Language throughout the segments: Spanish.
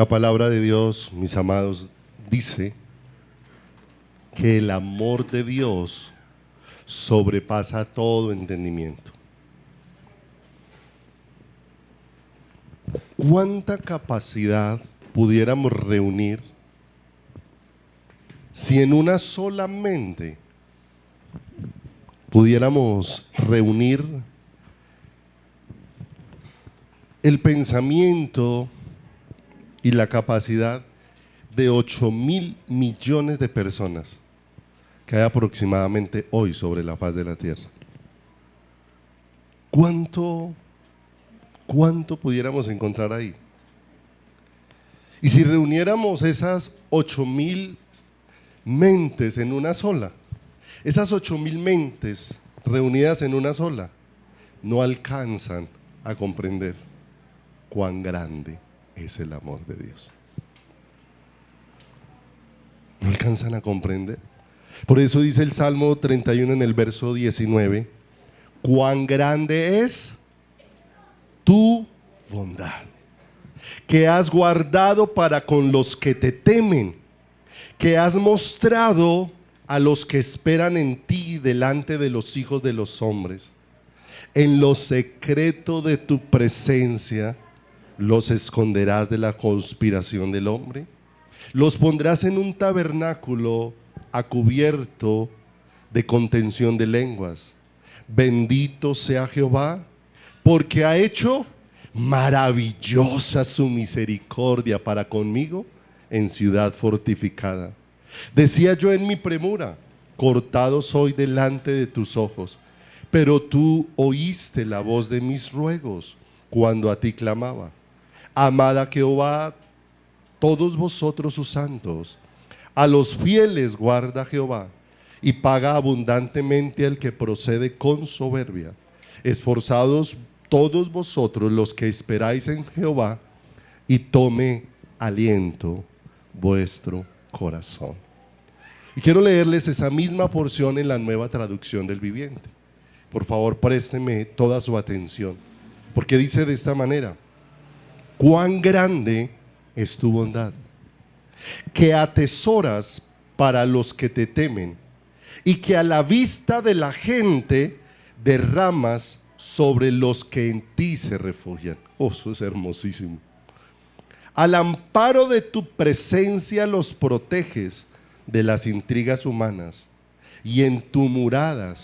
La palabra de Dios, mis amados, dice que el amor de Dios sobrepasa todo entendimiento. ¿Cuánta capacidad pudiéramos reunir si en una sola mente pudiéramos reunir el pensamiento y la capacidad de 8.000 millones de personas que hay aproximadamente hoy sobre la faz de la tierra? ¿Cuánto pudiéramos encontrar ahí? Y si reuniéramos esas 8.000 mentes en una sola, esas 8.000 mentes reunidas en una sola, no alcanzan a comprender cuán grande es el amor de Dios. No alcanzan a comprender. Por eso dice el Salmo 31 en el verso 19, cuán grande es tu bondad, que has guardado para con los que te temen, que has mostrado a los que esperan en ti delante de los hijos de los hombres. En lo secreto de tu presencia los esconderás de la conspiración del hombre. Los pondrás en un tabernáculo a cubierto de contención de lenguas. Bendito sea Jehová, porque ha hecho maravillosa su misericordia para conmigo en ciudad fortificada. Decía yo en mi premura, cortado soy delante de tus ojos, pero tú oíste la voz de mis ruegos cuando a ti clamaba. Amad a Jehová todos vosotros sus santos, a los fieles guarda Jehová, y paga abundantemente al que procede con soberbia. Esforzados todos vosotros los que esperáis en Jehová, y tome aliento vuestro corazón. Y quiero leerles esa misma porción en la Nueva Traducción del Viviente. Por favor, présteme toda su atención, porque dice de esta manera: cuán grande es tu bondad, que atesoras para los que te temen, y que a la vista de la gente derramas sobre los que en ti se refugian. Oh, eso es hermosísimo. Al amparo de tu presencia los proteges de las intrigas humanas, y en tu morada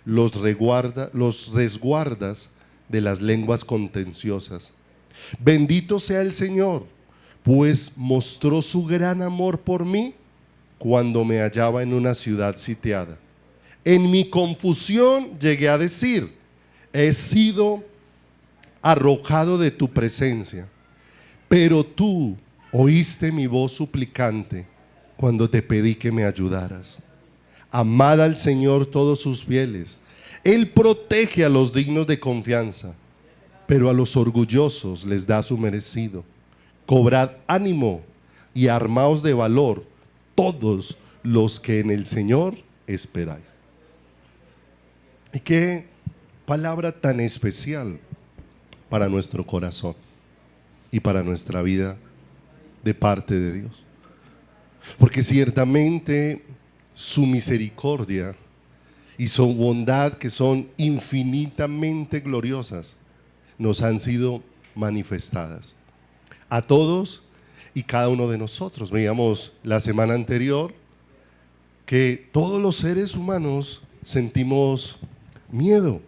los resguardas de las lenguas contenciosas. Bendito sea el Señor, pues mostró su gran amor por mí cuando me hallaba en una ciudad sitiada. En mi confusión llegué a decir: he sido arrojado de tu presencia, pero tú oíste mi voz suplicante cuando te pedí que me ayudaras. Amad al Señor todos sus fieles. Él protege a los dignos de confianza, pero a los orgullosos les da su merecido. Cobrad ánimo y armaos de valor todos los que en el Señor esperáis. Y qué palabra tan especial para nuestro corazón y para nuestra vida de parte de Dios. Porque ciertamente su misericordia y su bondad, que son infinitamente gloriosas, nos han sido manifestadas a todos y cada uno de nosotros. Veíamos la semana anterior que todos los seres humanos sentimos miedo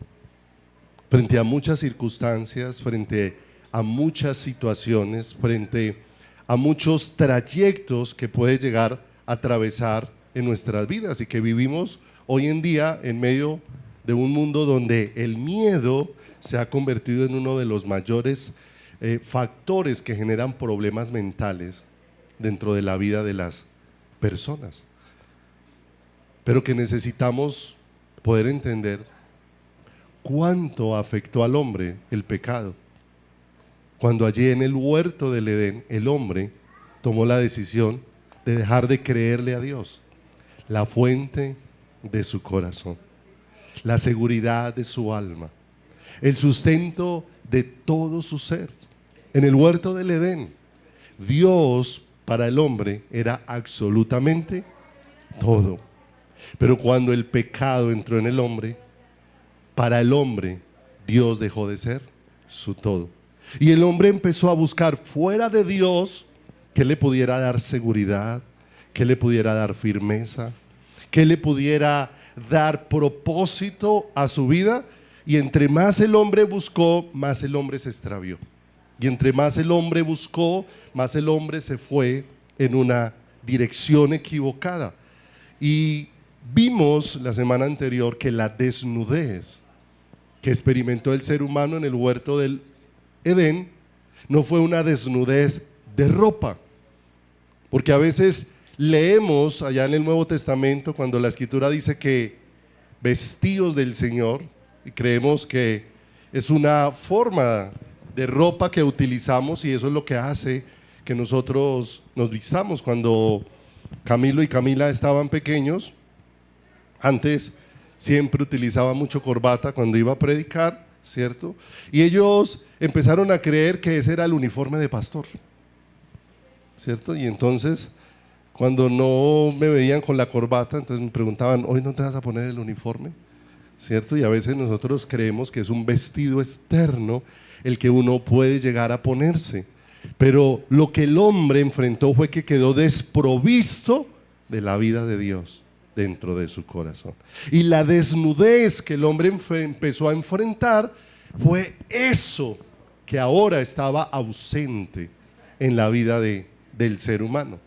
frente a muchas circunstancias, frente a muchas situaciones, frente a muchos trayectos que puede llegar a atravesar en nuestras vidas, y que vivimos hoy en día en medio de un mundo donde el miedo se ha convertido en uno de los mayores factores que generan problemas mentales dentro de la vida de las personas. Pero que necesitamos poder entender cuánto afectó al hombre el pecado, cuando allí en el huerto del Edén el hombre tomó la decisión de dejar de creerle a Dios, la fuente de su corazón, la seguridad de su alma, el sustento de todo su ser. En el huerto del Edén, Dios para el hombre era absolutamente todo. Pero cuando el pecado entró en el hombre, para el hombre Dios dejó de ser su todo. Y el hombre empezó a buscar fuera de Dios que le pudiera dar seguridad, que le pudiera dar firmeza, que le pudiera dar propósito a su vida. Y entre más el hombre buscó, más el hombre se extravió. Y entre más el hombre buscó, más el hombre se fue en una dirección equivocada. Y vimos la semana anterior que la desnudez que experimentó el ser humano en el huerto del Edén no fue una desnudez de ropa. Porque a veces leemos allá en el Nuevo Testamento cuando la Escritura dice que vestidos del Señor, y creemos que es una forma de ropa que utilizamos y eso es lo que hace que nosotros nos vistamos. Cuando Camilo y Camila estaban pequeños, antes siempre utilizaba mucho corbata cuando iba a predicar, ¿cierto? Y ellos empezaron a creer que ese era el uniforme de pastor, ¿cierto? Y entonces, cuando no me veían con la corbata, entonces me preguntaban, ¿hoy no te vas a poner el uniforme? ¿Cierto? Y a veces nosotros creemos que es un vestido externo el que uno puede llegar a ponerse. Pero lo que el hombre enfrentó fue que quedó desprovisto de la vida de Dios dentro de su corazón. Y la desnudez que el hombre empezó a enfrentar fue eso que ahora estaba ausente en la vida del ser humano.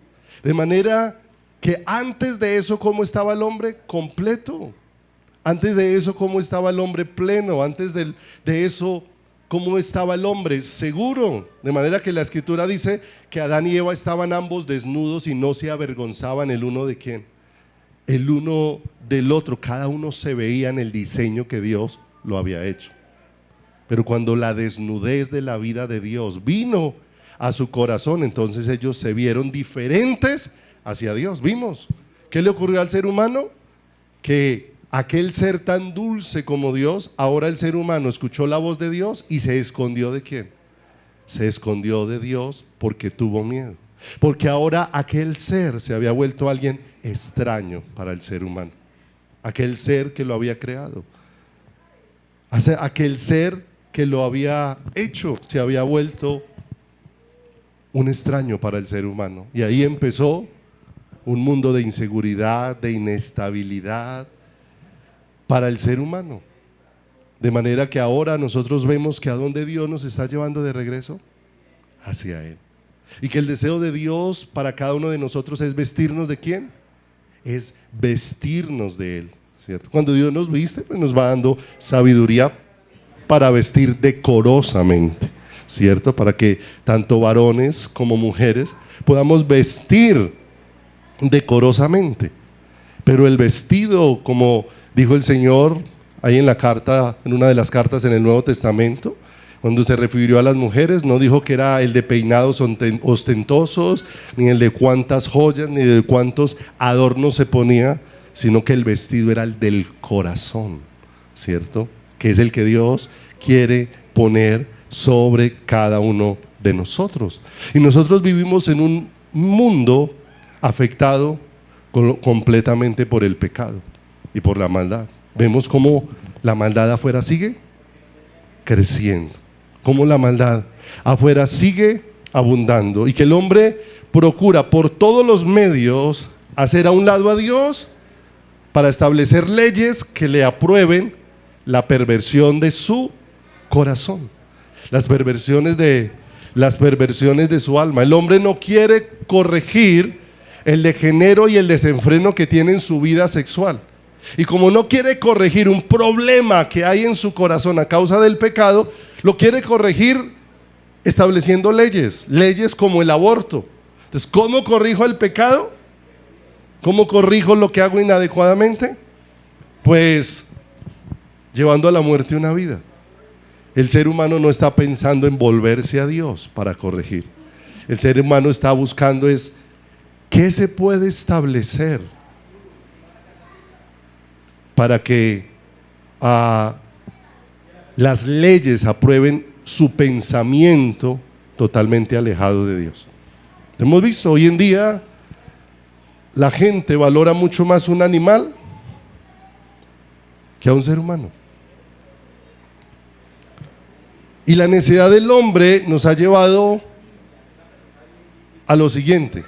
De manera que antes de eso, ¿cómo estaba el hombre? Completo. Antes de eso, ¿cómo estaba el hombre? Pleno. Antes de eso, ¿cómo estaba el hombre? Seguro. De manera que la Escritura dice que Adán y Eva estaban ambos desnudos y no se avergonzaban el uno de quién. El uno del otro. Cada uno se veía en el diseño que Dios lo había hecho. Pero cuando la desnudez de la vida de Dios vino a su corazón, entonces ellos se vieron diferentes hacia Dios. ¿Vimos qué le ocurrió al ser humano? Que aquel ser tan dulce como Dios, ahora el ser humano escuchó la voz de Dios y se escondió ¿de quién? Se escondió de Dios porque tuvo miedo. Porque ahora aquel ser se había vuelto alguien extraño para el ser humano. Aquel ser que lo había creado. Aquel ser que lo había hecho se había vuelto un extraño para el ser humano. Y ahí empezó un mundo de inseguridad, de inestabilidad para el ser humano. De manera que ahora nosotros vemos que a dónde Dios nos está llevando de regreso, hacia Él. Y que el deseo de Dios para cada uno de nosotros es vestirnos ¿de quién? Es vestirnos de Él, ¿cierto? Cuando Dios nos viste, pues nos va dando sabiduría para vestir decorosamente, ¿cierto? Para que tanto varones como mujeres podamos vestir decorosamente. Pero el vestido, como dijo el Señor ahí en la carta, en una de las cartas en el Nuevo Testamento, cuando se refirió a las mujeres, no dijo que era el de peinados ostentosos, ni el de cuántas joyas, ni de cuántos adornos se ponía, sino que el vestido era el del corazón, ¿cierto? Que es el que Dios quiere poner sobre cada uno de nosotros. Y nosotros vivimos en un mundo afectado completamente por el pecado y por la maldad. Vemos cómo la maldad afuera sigue creciendo, cómo la maldad afuera sigue abundando y que el hombre procura por todos los medios hacer a un lado a Dios para establecer leyes que le aprueben la perversión de su corazón, las perversiones de su alma. El hombre no quiere corregir el degenero y el desenfreno que tiene en su vida sexual. Y como no quiere corregir un problema que hay en su corazón a causa del pecado, lo quiere corregir estableciendo leyes como el aborto. Entonces, ¿cómo corrijo el pecado? ¿Cómo corrijo lo que hago inadecuadamente? Pues llevando a la muerte una vida. El ser humano no está pensando en volverse a Dios para corregir. El ser humano está buscando es ¿qué se puede establecer para que las leyes aprueben su pensamiento totalmente alejado de Dios. Hemos visto hoy en día la gente valora mucho más un animal que a un ser humano. Y la necesidad del hombre nos ha llevado a lo siguiente.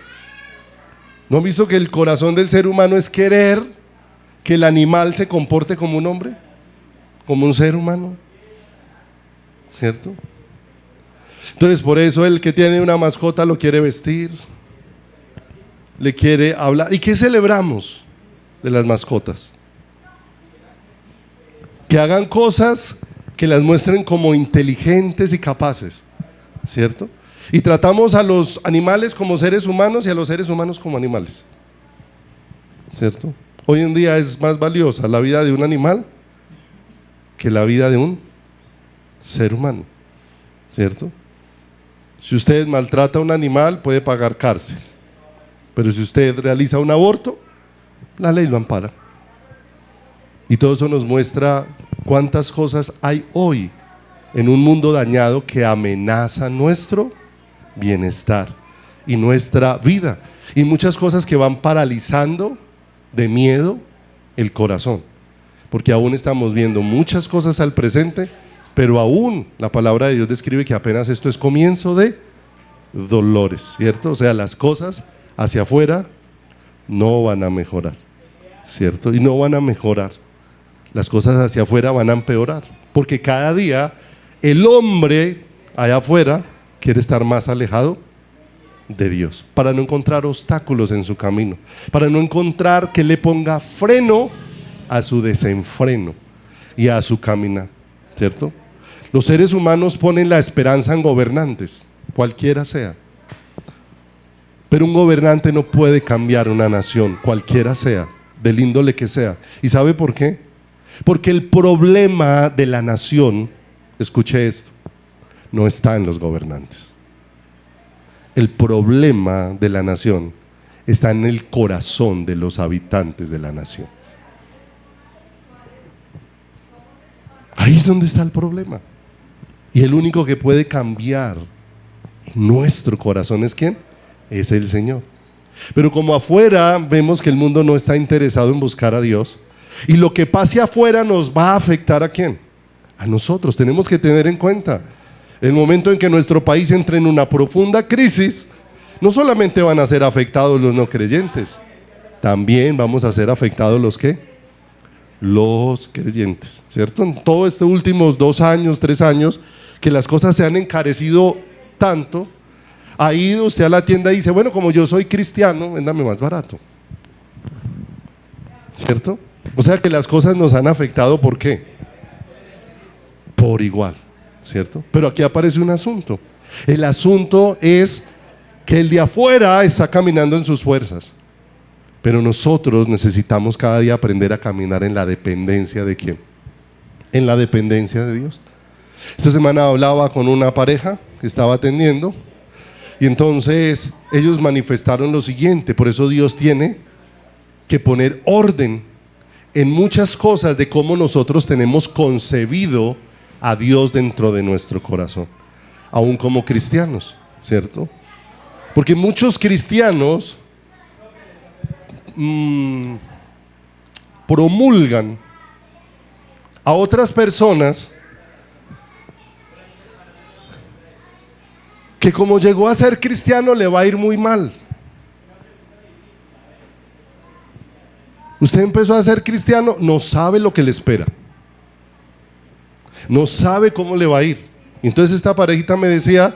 ¿No han visto que el corazón del ser humano es querer que el animal se comporte como un hombre? Como un ser humano, ¿cierto? Entonces por eso el que tiene una mascota lo quiere vestir, le quiere hablar. ¿Y qué celebramos de las mascotas? Que hagan cosas que las muestren como inteligentes y capaces, ¿cierto? Y tratamos a los animales como seres humanos y a los seres humanos como animales, ¿cierto? Hoy en día es más valiosa la vida de un animal que la vida de un ser humano, ¿cierto? Si usted maltrata a un animal puede pagar cárcel, pero si usted realiza un aborto, la ley lo ampara. Y todo eso nos muestra cuántas cosas hay hoy en un mundo dañado que amenazan nuestro bienestar y nuestra vida, y muchas cosas que van paralizando de miedo el corazón, porque aún estamos viendo muchas cosas al presente, pero aún la palabra de Dios describe que apenas esto es comienzo de dolores, ¿cierto? O sea, las cosas hacia afuera no van a mejorar, ¿cierto? Y no van a mejorar, las cosas hacia afuera van a empeorar, porque cada día el hombre allá afuera quiere estar más alejado de Dios, para no encontrar obstáculos en su camino, para no encontrar que le ponga freno a su desenfreno y a su caminar, ¿cierto? Los seres humanos ponen la esperanza en gobernantes, cualquiera sea, pero un gobernante no puede cambiar una nación, cualquiera sea, del índole que sea. ¿Y sabe por qué? Porque el problema de la nación, escuche esto, no está en los gobernantes. El problema de la nación está en el corazón de los habitantes de la nación. Ahí es donde está el problema. Y el único que puede cambiar nuestro corazón es ¿quién? Es el Señor. Pero como afuera vemos que el mundo no está interesado en buscar a Dios, y lo que pase afuera nos va a afectar ¿a quién? A nosotros. Tenemos que tener en cuenta el momento en que nuestro país entre en una profunda crisis, no solamente van a ser afectados los no creyentes, también vamos a ser afectados los ¿qué? Los creyentes, ¿cierto? En todos estos últimos 2 años, 3 años, que las cosas se han encarecido tanto, ha ido usted a la tienda y dice, bueno, como yo soy cristiano, véndame más barato, ¿cierto? O sea que las cosas nos han afectado, ¿por qué? Por igual, ¿cierto? Pero aquí aparece un asunto. El asunto es que el de afuera está caminando en sus fuerzas, pero nosotros necesitamos cada día aprender a caminar en la dependencia ¿de quién? En la dependencia de Dios. Esta semana hablaba con una pareja que estaba atendiendo, y entonces ellos manifestaron lo siguiente: por eso Dios tiene que poner orden en muchas cosas de cómo nosotros tenemos concebido a Dios dentro de nuestro corazón, aún como cristianos, ¿cierto? Porque muchos cristianos promulgan a otras personas que como llegó a ser cristiano le va a ir muy mal. Usted empezó a ser cristiano, no sabe lo que le espera, no sabe cómo le va a ir. Entonces esta parejita me decía,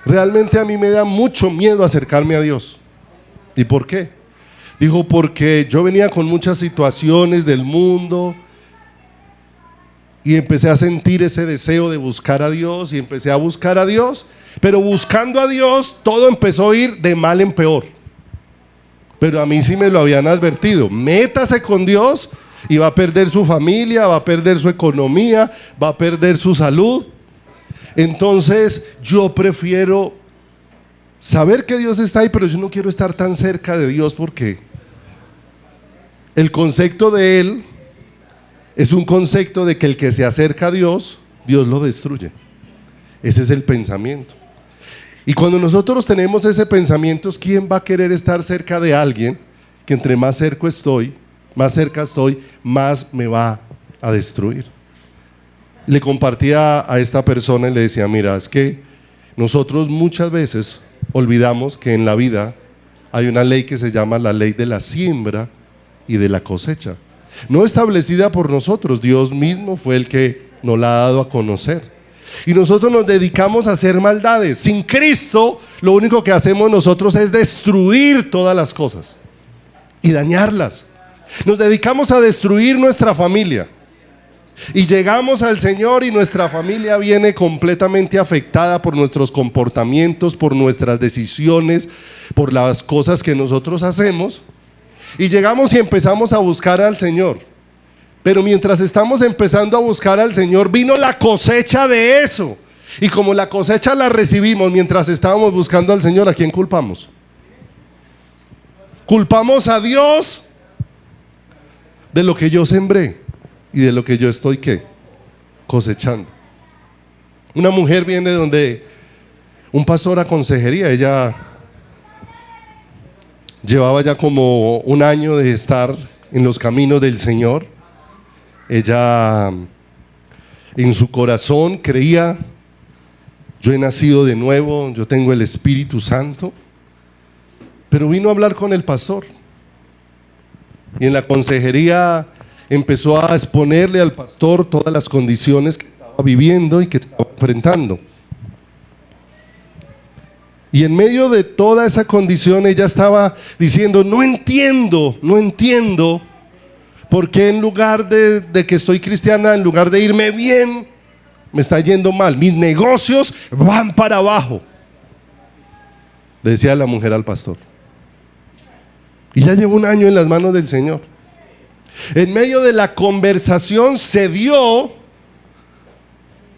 realmente a mí me da mucho miedo acercarme a Dios. ¿Y por qué? Dijo, porque yo venía con muchas situaciones del mundo y empecé a sentir ese deseo de buscar a Dios, y empecé a buscar a Dios, pero buscando a Dios todo empezó a ir de mal en peor. Pero a mí sí me lo habían advertido, métase con Dios y va a perder su familia, va a perder su economía, va a perder su salud. Entonces yo prefiero saber que Dios está ahí, pero yo no quiero estar tan cerca de Dios, porque el concepto de él es un concepto de que el que se acerca a Dios, Dios lo destruye. Ese es el pensamiento. Y cuando nosotros tenemos ese pensamiento, ¿quién va a querer estar cerca de alguien que entre más cerca estoy, más me va a destruir? Le compartía a esta persona y le decía, mira, es que nosotros muchas veces olvidamos que en la vida hay una ley que se llama la ley de la siembra y de la cosecha. No establecida por nosotros, Dios mismo fue el que nos la ha dado a conocer. Y nosotros nos dedicamos a hacer maldades. Sin Cristo, lo único que hacemos nosotros es destruir todas las cosas y dañarlas. Nos dedicamos a destruir nuestra familia. Y llegamos al Señor y nuestra familia viene completamente afectada por nuestros comportamientos, por nuestras decisiones, por las cosas que nosotros hacemos. Y llegamos y empezamos a buscar al Señor. Pero mientras estamos empezando a buscar al Señor, vino la cosecha de eso. Y como la cosecha la recibimos mientras estábamos buscando al Señor, ¿a quién culpamos? Culpamos a Dios de lo que yo sembré y de lo que yo estoy, ¿qué? Cosechando. Una mujer viene donde un pastor a consejería. Ella llevaba ya como un año de estar en los caminos del Señor. Ella en su corazón creía, yo he nacido de nuevo, yo tengo el Espíritu Santo. Pero vino a hablar con el pastor y en la consejería empezó a exponerle al pastor todas las condiciones que estaba viviendo y que estaba enfrentando. Y en medio de toda esa condición ella estaba diciendo, no entiendo por qué en lugar de que estoy cristiana, en lugar de irme bien, me está yendo mal, mis negocios van para abajo, le decía la mujer al pastor. Y ya llevo un año en las manos del Señor. En medio de la conversación se dio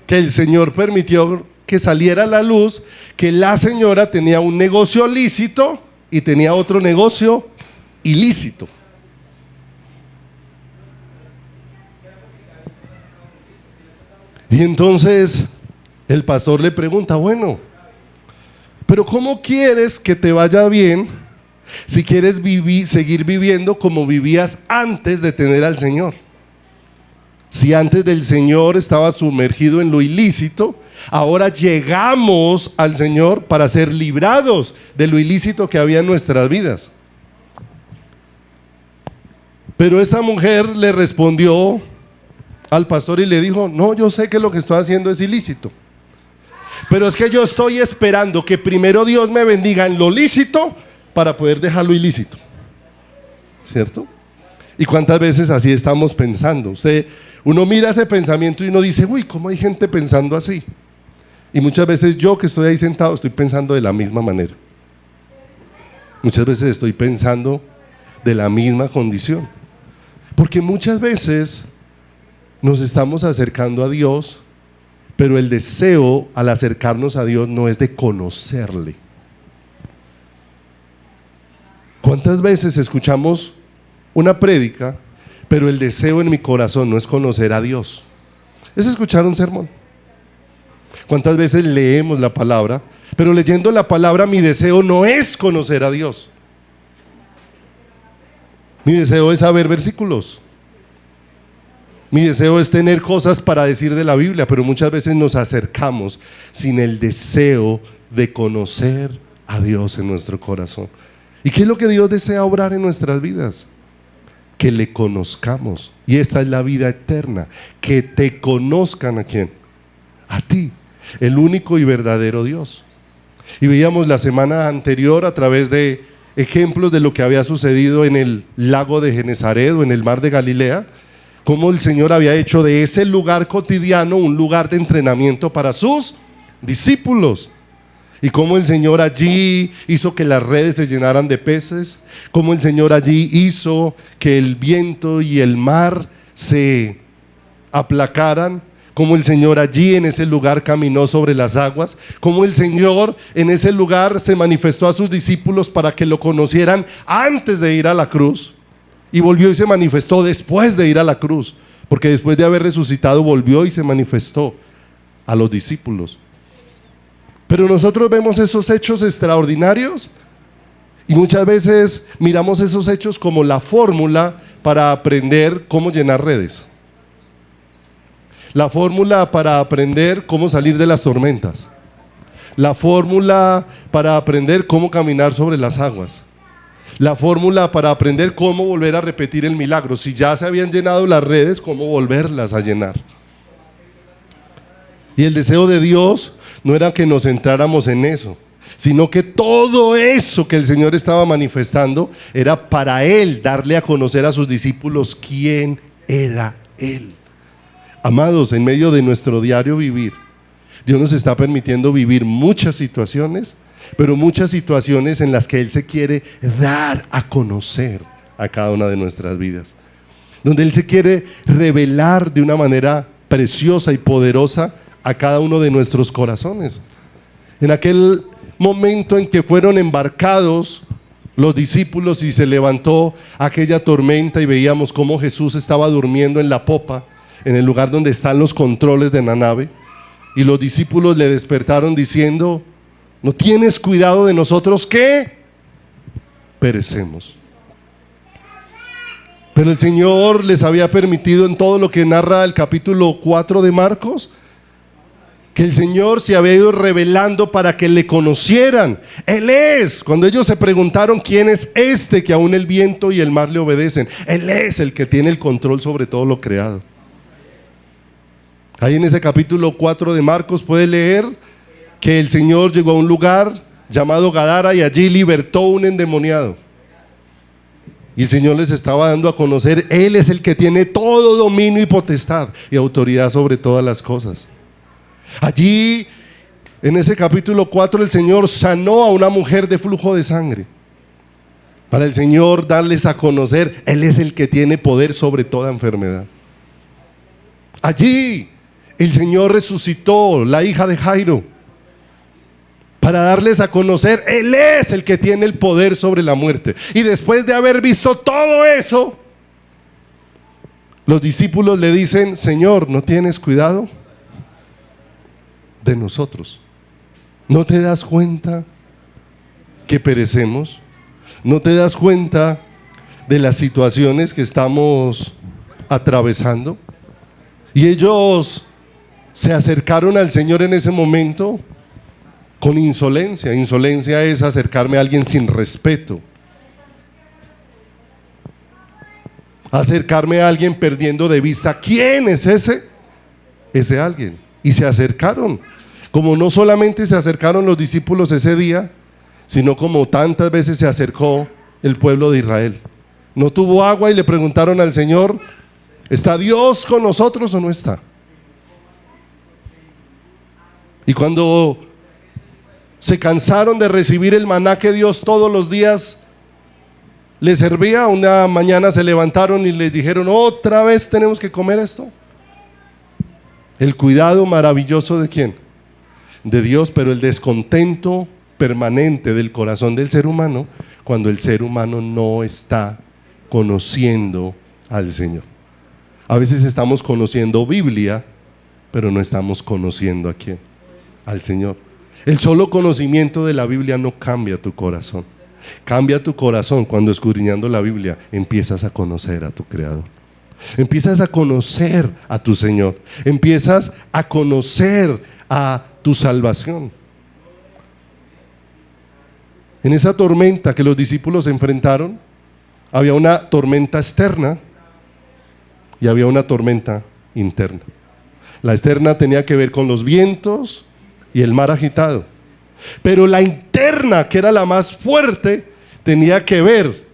que el Señor permitió que saliera a la luz que la señora tenía un negocio lícito y tenía otro negocio ilícito. Y entonces el pastor le pregunta, bueno, pero ¿cómo quieres que te vaya bien si quieres seguir viviendo como vivías antes de tener al Señor? Si antes del Señor estabas sumergido en lo ilícito, ahora llegamos al Señor para ser librados de lo ilícito que había en nuestras vidas. Pero esa mujer le respondió al pastor y le dijo, no, yo sé que lo que estoy haciendo es ilícito, pero es que yo estoy esperando que primero Dios me bendiga en lo lícito para poder dejarlo ilícito, ¿cierto? ¿Y cuántas veces así estamos pensando? Uno mira ese pensamiento y uno dice, uy, ¿cómo hay gente pensando así? Y muchas veces yo que estoy ahí sentado estoy pensando de la misma manera. Muchas veces estoy pensando de la misma condición. Porque muchas veces nos estamos acercando a Dios, pero el deseo al acercarnos a Dios no es de conocerle. ¿Cuántas veces escuchamos una prédica, pero el deseo en mi corazón no es conocer a Dios? Es escuchar un sermón. ¿Cuántas veces leemos la palabra, pero leyendo la palabra mi deseo no es conocer a Dios? Mi deseo es saber versículos. Mi deseo es tener cosas para decir de la Biblia, pero muchas veces nos acercamos sin el deseo de conocer a Dios en nuestro corazón. ¿Y qué es lo que Dios desea obrar en nuestras vidas? Que le conozcamos. Y esta es la vida eterna. Que te conozcan, ¿a quién? A ti, el único y verdadero Dios. Y veíamos la semana anterior a través de ejemplos de lo que había sucedido en el lago de Genesaret o en el mar de Galilea, cómo el Señor había hecho de ese lugar cotidiano un lugar de entrenamiento para sus discípulos. Y cómo el Señor allí hizo que las redes se llenaran de peces, cómo el Señor allí hizo que el viento y el mar se aplacaran, cómo el Señor allí en ese lugar caminó sobre las aguas, cómo el Señor en ese lugar se manifestó a sus discípulos para que lo conocieran antes de ir a la cruz, y volvió y se manifestó después de ir a la cruz, porque después de haber resucitado volvió y se manifestó a los discípulos. Pero nosotros vemos esos hechos extraordinarios y muchas veces miramos esos hechos como la fórmula para aprender cómo llenar redes. La fórmula para aprender cómo salir de las tormentas. La fórmula para aprender cómo caminar sobre las aguas. La fórmula para aprender cómo volver a repetir el milagro. Si ya se habían llenado las redes, cómo volverlas a llenar. Y el deseo de Dios no era que nos centráramos en eso, sino que todo eso que el Señor estaba manifestando era para Él darle a conocer a sus discípulos quién era Él. Amados, en medio de nuestro diario vivir, Dios nos está permitiendo vivir muchas situaciones, pero muchas situaciones en las que Él se quiere dar a conocer a cada una de nuestras vidas, donde Él se quiere revelar de una manera preciosa y poderosa a cada uno de nuestros corazones. En aquel momento en que fueron embarcados los discípulos y se levantó aquella tormenta y veíamos cómo Jesús estaba durmiendo en la popa, en el lugar donde están los controles de la nave, y los discípulos le despertaron diciendo: ¿no tienes cuidado de nosotros que perecemos? Pero el Señor les había permitido, en todo lo que narra el capítulo 4 de Marcos, que el Señor se había ido revelando para que le conocieran. Él es, cuando ellos se preguntaron quién es este que aún el viento y el mar le obedecen, Él es el que tiene el control sobre todo lo creado. Ahí en ese capítulo 4 de Marcos puede leer que el Señor llegó a un lugar llamado Gadara y allí libertó un endemoniado. Y el Señor les estaba dando a conocer, Él es el que tiene todo dominio y potestad y autoridad sobre todas las cosas. Allí, en ese capítulo 4, el Señor sanó a una mujer de flujo de sangre. Para el Señor darles a conocer, Él es el que tiene poder sobre toda enfermedad. Allí, el Señor resucitó la hija de Jairo, para darles a conocer, Él es el que tiene el poder sobre la muerte. Y después de haber visto todo eso, los discípulos le dicen: Señor, ¿no tienes cuidado de nosotros? ¿No te das cuenta que perecemos? ¿No te das cuenta de las situaciones que estamos atravesando? Y ellos se acercaron al Señor en ese momento con insolencia. Insolencia es acercarme a alguien sin respeto, acercarme a alguien perdiendo de vista quién es ese alguien. Y se acercaron, como no solamente se acercaron los discípulos ese día, sino como tantas veces se acercó el pueblo de Israel. No tuvo agua y le preguntaron al Señor: ¿está Dios con nosotros o no está? Y cuando se cansaron de recibir el maná que Dios todos los días les servía, una mañana se levantaron y les dijeron: ¿otra vez tenemos que comer esto? El cuidado maravilloso ¿de quién? De Dios, pero el descontento permanente del corazón del ser humano cuando el ser humano no está conociendo al Señor. A veces estamos conociendo Biblia, pero no estamos conociendo ¿a quién? Al Señor. El solo conocimiento de la Biblia no cambia tu corazón. Cambia tu corazón cuando, escudriñando la Biblia, empiezas a conocer a tu Creador. Empiezas a conocer a tu Señor. Empiezas a conocer a tu salvación. En esa tormenta que los discípulos enfrentaron, había una tormenta externa y había una tormenta interna. La externa tenía que ver con los vientos y el mar agitado, pero la interna, que era la más fuerte, tenía que ver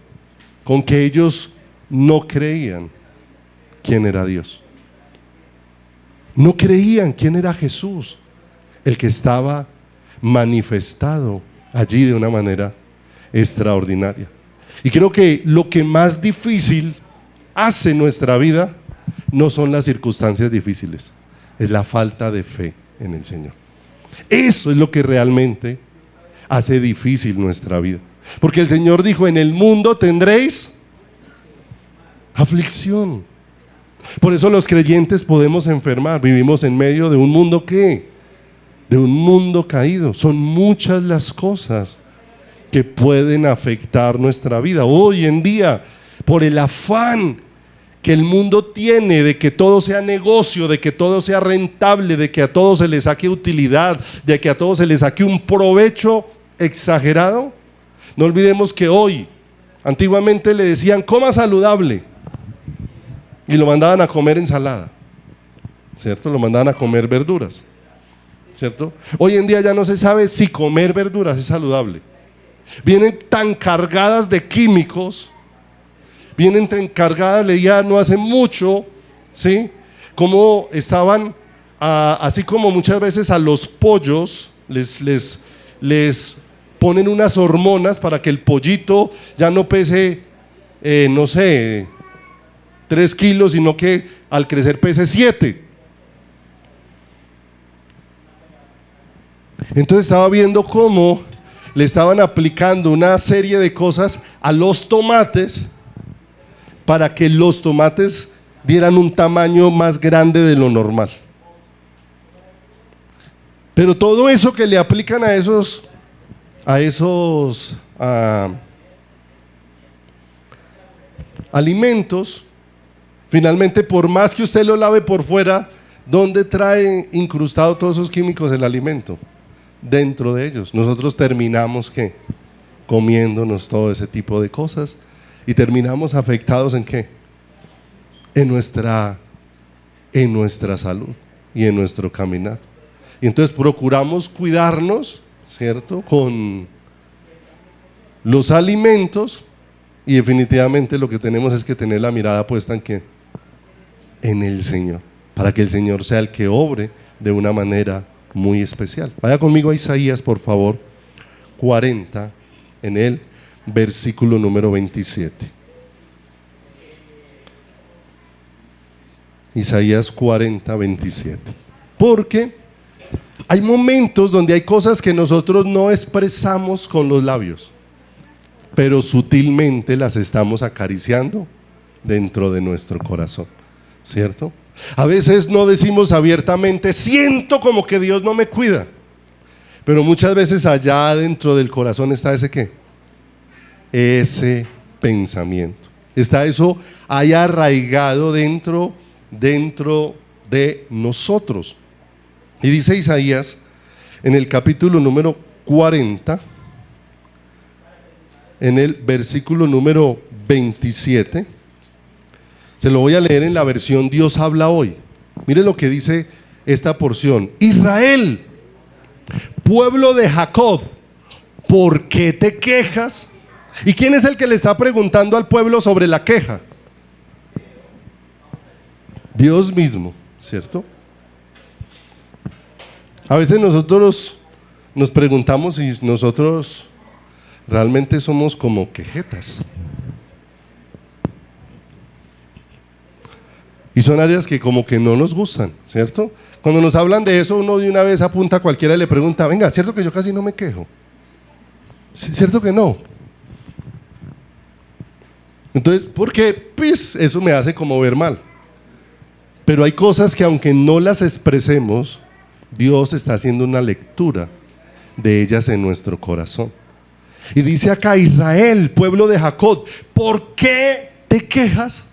con que ellos no creían quién era Dios. No creían quién era Jesús, el que estaba manifestado allí de una manera extraordinaria. Y creo que lo que más difícil hace nuestra vida no son las circunstancias difíciles, es la falta de fe en el Señor. Eso es lo que realmente hace difícil nuestra vida. Porque el Señor dijo: en el mundo tendréis aflicción. Por eso los creyentes podemos enfermar. Vivimos en medio de un mundo que de un mundo caído. Son muchas las cosas que pueden afectar nuestra vida. Hoy en día, por el afán que el mundo tiene de que todo sea negocio, de que todo sea rentable, de que a todos se le saque utilidad, de que a todos se le saque un provecho exagerado. No olvidemos que hoy, antiguamente le decían coma saludable y lo mandaban a comer ensalada, ¿cierto? Lo mandaban a comer verduras, ¿cierto? Hoy en día ya no se sabe si comer verduras es saludable. Vienen tan cargadas de químicos, vienen tan cargadas, leía no hace mucho, ¿sí? Como estaban, así como muchas veces a los pollos les ponen unas hormonas para que el pollito ya no pese, no sé, 3 kilos, sino que al crecer pese 7. Entonces estaba viendo cómo le estaban aplicando una serie de cosas a los tomates para que los tomates dieran un tamaño más grande de lo normal. Pero todo eso que le aplican a esos alimentos, finalmente, por más que usted lo lave por fuera, ¿dónde trae incrustado todos esos químicos el alimento? Dentro de ellos. Nosotros terminamos ¿qué? Comiéndonos todo ese tipo de cosas y terminamos afectados ¿en qué? En nuestra salud y en nuestro caminar. Y entonces procuramos cuidarnos, ¿cierto? Con los alimentos, y definitivamente lo que tenemos es que tener la mirada puesta ¿en qué? En el Señor, para que el Señor sea el que obre de una manera muy especial. Vaya conmigo a Isaías, por favor, 40, en el versículo número 27. Isaías 40, 27. Porque hay momentos donde hay cosas que nosotros no expresamos con los labios, pero sutilmente las estamos acariciando dentro de nuestro corazón, ¿cierto? A veces no decimos abiertamente, siento como que Dios no me cuida, pero muchas veces allá dentro del corazón está ese ¿qué? Ese pensamiento, está eso ahí arraigado dentro de nosotros. Y dice Isaías en el capítulo número 40, en el versículo número 27, se lo voy a leer en la versión Dios habla hoy. Mire lo que dice esta porción: Israel, pueblo de Jacob, ¿por qué te quejas? ¿Y quién es el que le está preguntando al pueblo sobre la queja? Dios mismo, ¿cierto? A veces nosotros nos preguntamos si nosotros realmente somos como quejetas. Y son áreas que como que no nos gustan, ¿cierto? Cuando nos hablan de eso, uno de una vez apunta a cualquiera y le pregunta, venga, ¿cierto que yo casi no me quejo? ¿Cierto que no? Entonces, ¿por qué? Pues eso me hace como ver mal. Pero hay cosas que aunque no las expresemos, Dios está haciendo una lectura de ellas en nuestro corazón. Y dice acá: Israel, pueblo de Jacob, ¿por qué te quejas?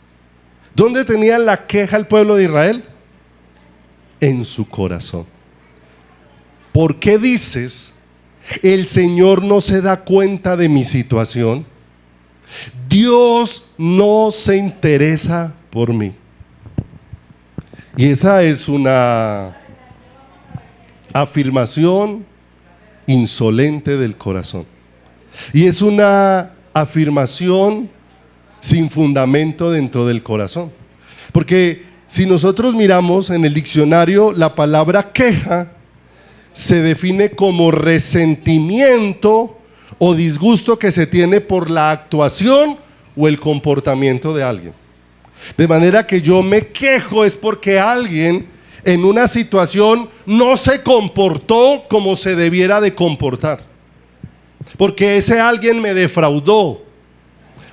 ¿Dónde tenía la queja el pueblo de Israel? En su corazón. ¿Por qué dices, el Señor no se da cuenta de mi situación? Dios no se interesa por mí. Y esa es una afirmación insolente del corazón. Y es una afirmación sin fundamento dentro del corazón. Porque si nosotros miramos en el diccionario, la palabra queja se define como resentimiento o disgusto que se tiene por la actuación o el comportamiento de alguien. De manera que yo me quejo es porque alguien en una situación no se comportó como se debiera de comportar, porque ese alguien me defraudó,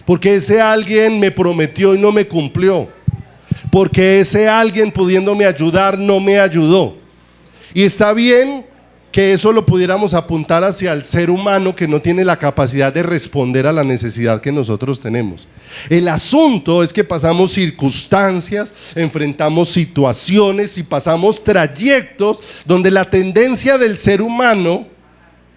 porque ese alguien me prometió y no me cumplió, porque ese alguien pudiéndome ayudar no me ayudó. Y está bien que eso lo pudiéramos apuntar hacia el ser humano que no tiene la capacidad de responder a la necesidad que nosotros tenemos. El asunto es que pasamos circunstancias, enfrentamos situaciones y pasamos trayectos donde la tendencia del ser humano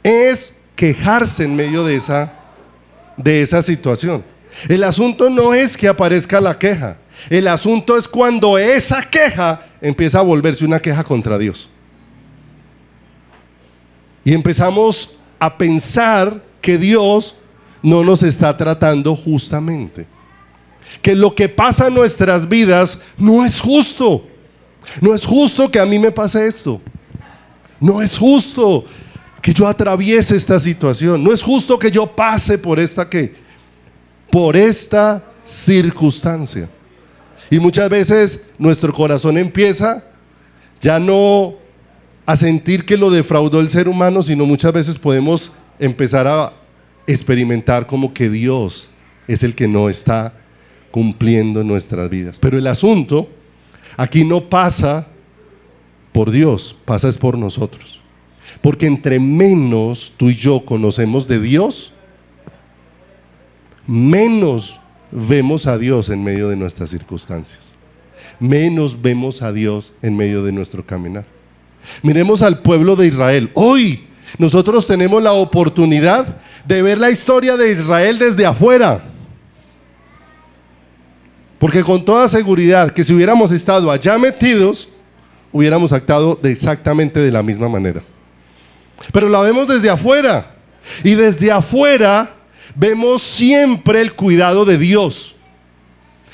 es quejarse en medio de esa situación. El asunto no es que aparezca la queja, el asunto es cuando esa queja empieza a volverse una queja contra Dios. Y empezamos a pensar que Dios no nos está tratando justamente, que lo que pasa en nuestras vidas no es justo. No es justo que a mí me pase esto. No es justo que yo atraviese esta situación. No es justo que yo pase por esta circunstancia. Y muchas veces nuestro corazón empieza ya no a sentir que lo defraudó el ser humano, sino muchas veces podemos empezar a experimentar como que Dios es el que no está cumpliendo en nuestras vidas. Pero el asunto aquí no pasa por Dios, pasa es por nosotros. Porque entre menos tú y yo conocemos de Dios, menos vemos a Dios en medio de nuestras circunstancias, menos vemos a Dios en medio de nuestro caminar. Miremos al pueblo de Israel. Hoy nosotros tenemos la oportunidad de ver la historia de Israel desde afuera, porque con toda seguridad que si hubiéramos estado allá metidos, hubiéramos actuado exactamente de la misma manera. Pero la vemos desde afuera, y desde afuera vemos siempre el cuidado de Dios.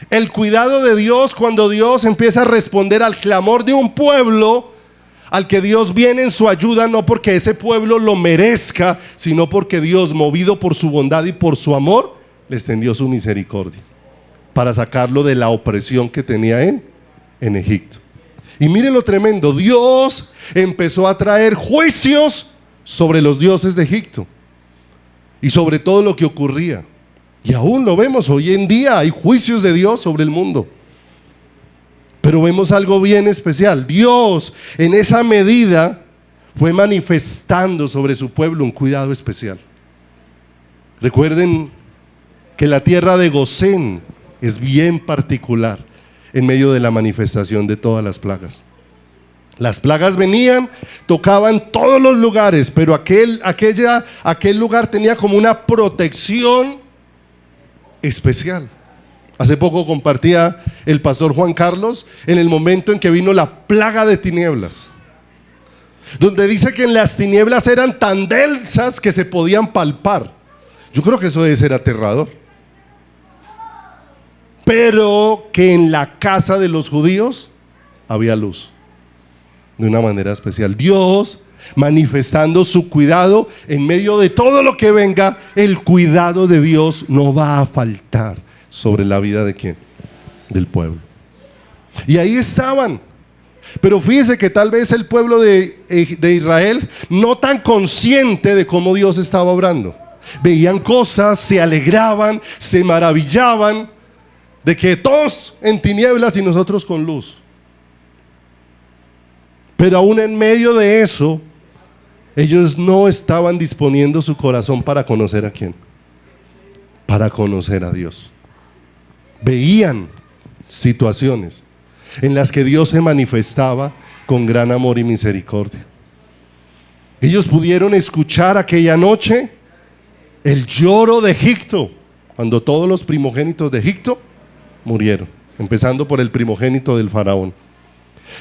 El cuidado de Dios cuando Dios empieza a responder al clamor de un pueblo al que Dios viene en su ayuda, no porque ese pueblo lo merezca, sino porque Dios, movido por su bondad y por su amor, le extendió su misericordia para sacarlo de la opresión que tenía en Egipto. Y miren lo tremendo, Dios empezó a traer juicios sobre los dioses de Egipto y sobre todo lo que ocurría. Y aún lo vemos hoy en día, hay juicios de Dios sobre el mundo. Pero vemos algo bien especial. Dios en esa medida fue manifestando sobre su pueblo un cuidado especial. Recuerden que la tierra de Gosén es bien particular en medio de la manifestación de todas las plagas. Las plagas venían, tocaban todos los lugares, pero aquel lugar tenía como una protección especial. Hace poco compartía el pastor Juan Carlos en el momento en que vino la plaga de tinieblas, donde dice que en las tinieblas eran tan densas que se podían palpar. Yo creo que eso debe ser aterrador. Pero que en la casa de los judíos había luz de una manera especial. Dios manifestando su cuidado en medio de todo lo que venga. El cuidado de Dios no va a faltar sobre la vida de ¿quién? Del pueblo. Y ahí estaban. Pero fíjese que tal vez el pueblo de Israel no tan consciente de cómo Dios estaba obrando. Veían cosas, se alegraban, se maravillaban de que todos en tinieblas y nosotros con luz. Pero aún en medio de eso, ellos no estaban disponiendo su corazón para conocer a ¿quién? Para conocer a Dios. Veían situaciones en las que Dios se manifestaba con gran amor y misericordia. Ellos pudieron escuchar aquella noche el lloro de Egipto, cuando todos los primogénitos de Egipto murieron, empezando por el primogénito del faraón.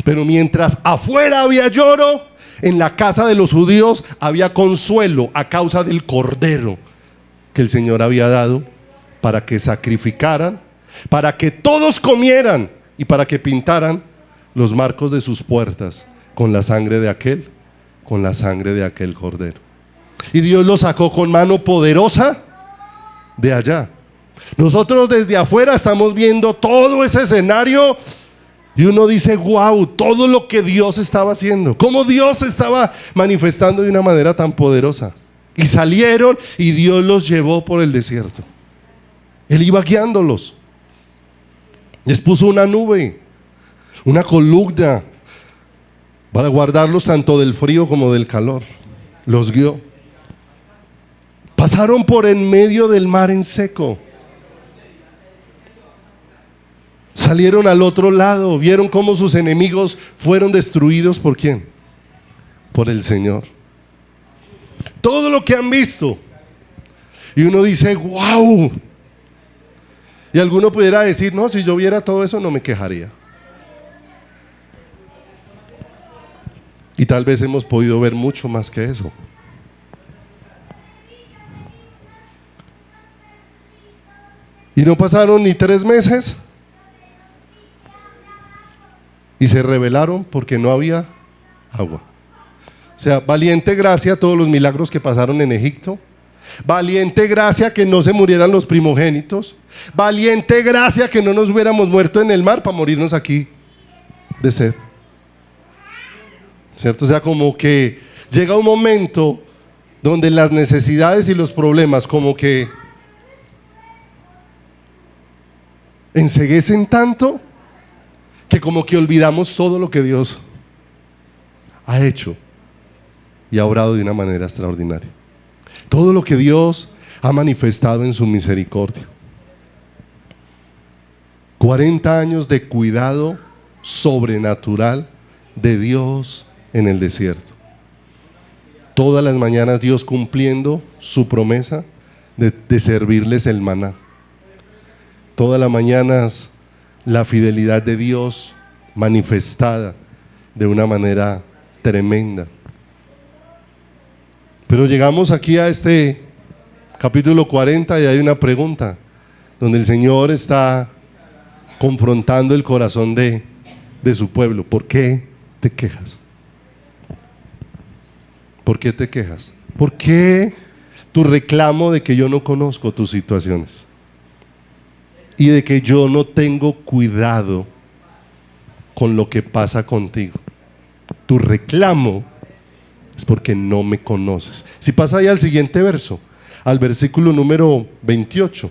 Pero mientras afuera había lloro, en la casa de los judíos había consuelo a causa del cordero que el Señor había dado para que sacrificaran, para que todos comieran y para que pintaran los marcos de sus puertas con la sangre de aquel cordero. Y Dios lo sacó con mano poderosa de allá. Nosotros desde afuera estamos viendo todo ese escenario y uno dice, wow, todo lo que Dios estaba haciendo, cómo Dios estaba manifestando de una manera tan poderosa. Y salieron y Dios los llevó por el desierto. Él iba guiándolos. Les puso una nube, una columna para guardarlos tanto del frío como del calor. Los guió. Pasaron por en medio del mar en seco. Salieron al otro lado, vieron cómo sus enemigos fueron destruidos. ¿Por quién? Por el Señor. Todo lo que han visto. Y uno dice, wow. Y alguno pudiera decir, no, si yo viera todo eso no me quejaría. Y tal vez hemos podido ver mucho más que eso. Y no pasaron ni 3 meses y se rebelaron porque no había agua. O sea, valiente gracia todos los milagros que pasaron en Egipto. Valiente gracia que no se murieran los primogénitos. Valiente gracia que no nos hubiéramos muerto en el mar para morirnos aquí de sed. ¿Cierto? O sea, como que llega un momento donde las necesidades y los problemas como que enceguecen tanto que como que olvidamos todo lo que Dios ha hecho y ha obrado de una manera extraordinaria. Todo lo que Dios ha manifestado en su misericordia. 40 años de cuidado sobrenatural de Dios en el desierto. Todas las mañanas Dios cumpliendo su promesa de servirles el maná. Todas las mañanas la fidelidad de Dios manifestada de una manera tremenda. Pero llegamos aquí a este capítulo 40 y hay una pregunta donde el Señor está confrontando el corazón de su pueblo. ¿Por qué te quejas? ¿Por qué te quejas? ¿Por qué tu reclamo de que yo no conozco tus situaciones? Y de que yo no tengo cuidado con lo que pasa contigo. Tu reclamo es porque no me conoces. Si pasa ahí al siguiente verso, al versículo número 28.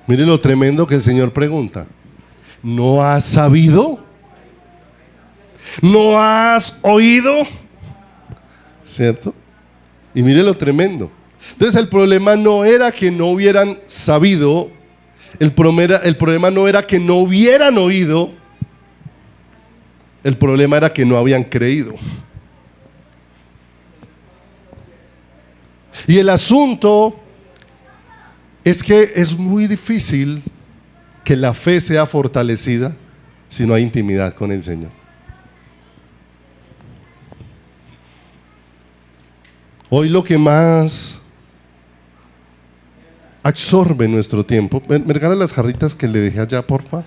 Mire lo tremendo que el Señor pregunta. ¿No has sabido? ¿No has oído? ¿Cierto? Y mire lo tremendo. Entonces el problema no era que no hubieran sabido, el problema no era que no hubieran oído, el problema era que no habían creído. Y el asunto es que es muy difícil que la fe sea fortalecida si no hay intimidad con el Señor. Hoy lo que más absorbe nuestro tiempo, ¿me regalas las jarritas que le dejé allá, porfa?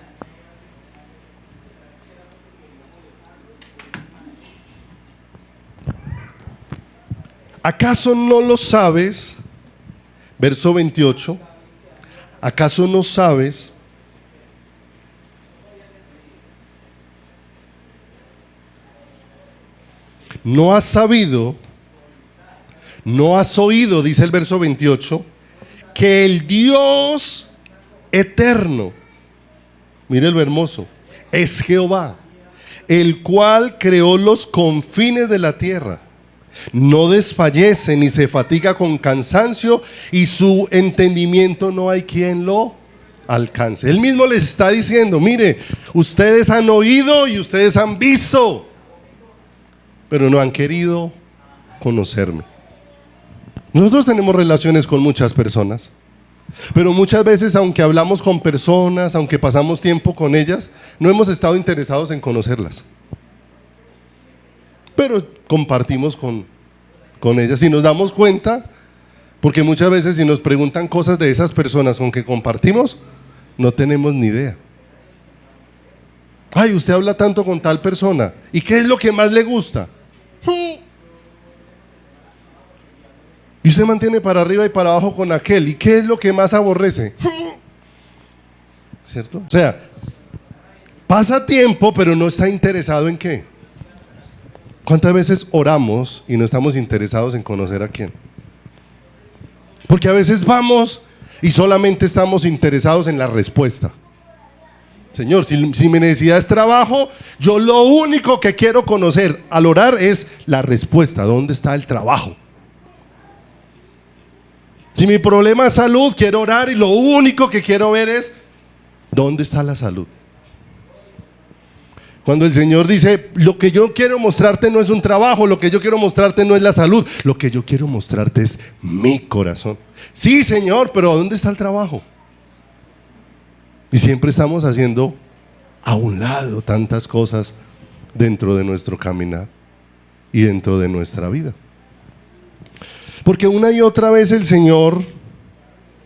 ¿Acaso no lo sabes? Verso 28. ¿Acaso no sabes no has sabido, no has oído, dice el verso 28, que el Dios eterno, mire lo hermoso, es Jehová, el cual creó los confines de la tierra? No desfallece ni se fatiga con cansancio, y su entendimiento no hay quien lo alcance. Él mismo les está diciendo, mire, ustedes han oído y ustedes han visto, pero no han querido conocerme. Nosotros tenemos relaciones con muchas personas, pero muchas veces, aunque hablamos con personas, aunque pasamos tiempo con ellas, no hemos estado interesados en conocerlas. Pero compartimos con ellas y nos damos cuenta, porque muchas veces si nos preguntan cosas de esas personas con que compartimos, no tenemos ni idea. Ay, usted habla tanto con tal persona, ¿y qué es lo que más le gusta? Y usted mantiene para arriba y para abajo con aquel, ¿y qué es lo que más aborrece? ¿Cierto? O sea, pasa tiempo pero no está interesado en qué. ¿Cuántas veces oramos y no estamos interesados en conocer a quién? Porque a veces vamos Y solamente estamos interesados en la respuesta. Señor, si mi necesidad es trabajo, yo lo único que quiero conocer al orar es la respuesta. ¿Dónde está el trabajo? Si mi problema es salud, quiero orar y lo único que quiero ver es ¿dónde está la salud? Cuando el Señor dice, lo que yo quiero mostrarte no es un trabajo, lo que yo quiero mostrarte no es la salud, lo que yo quiero mostrarte es mi corazón. Sí, Señor, pero ¿dónde está el trabajo? Y siempre estamos haciendo a un lado tantas cosas dentro de nuestro caminar y dentro de nuestra vida. Porque una y otra vez el Señor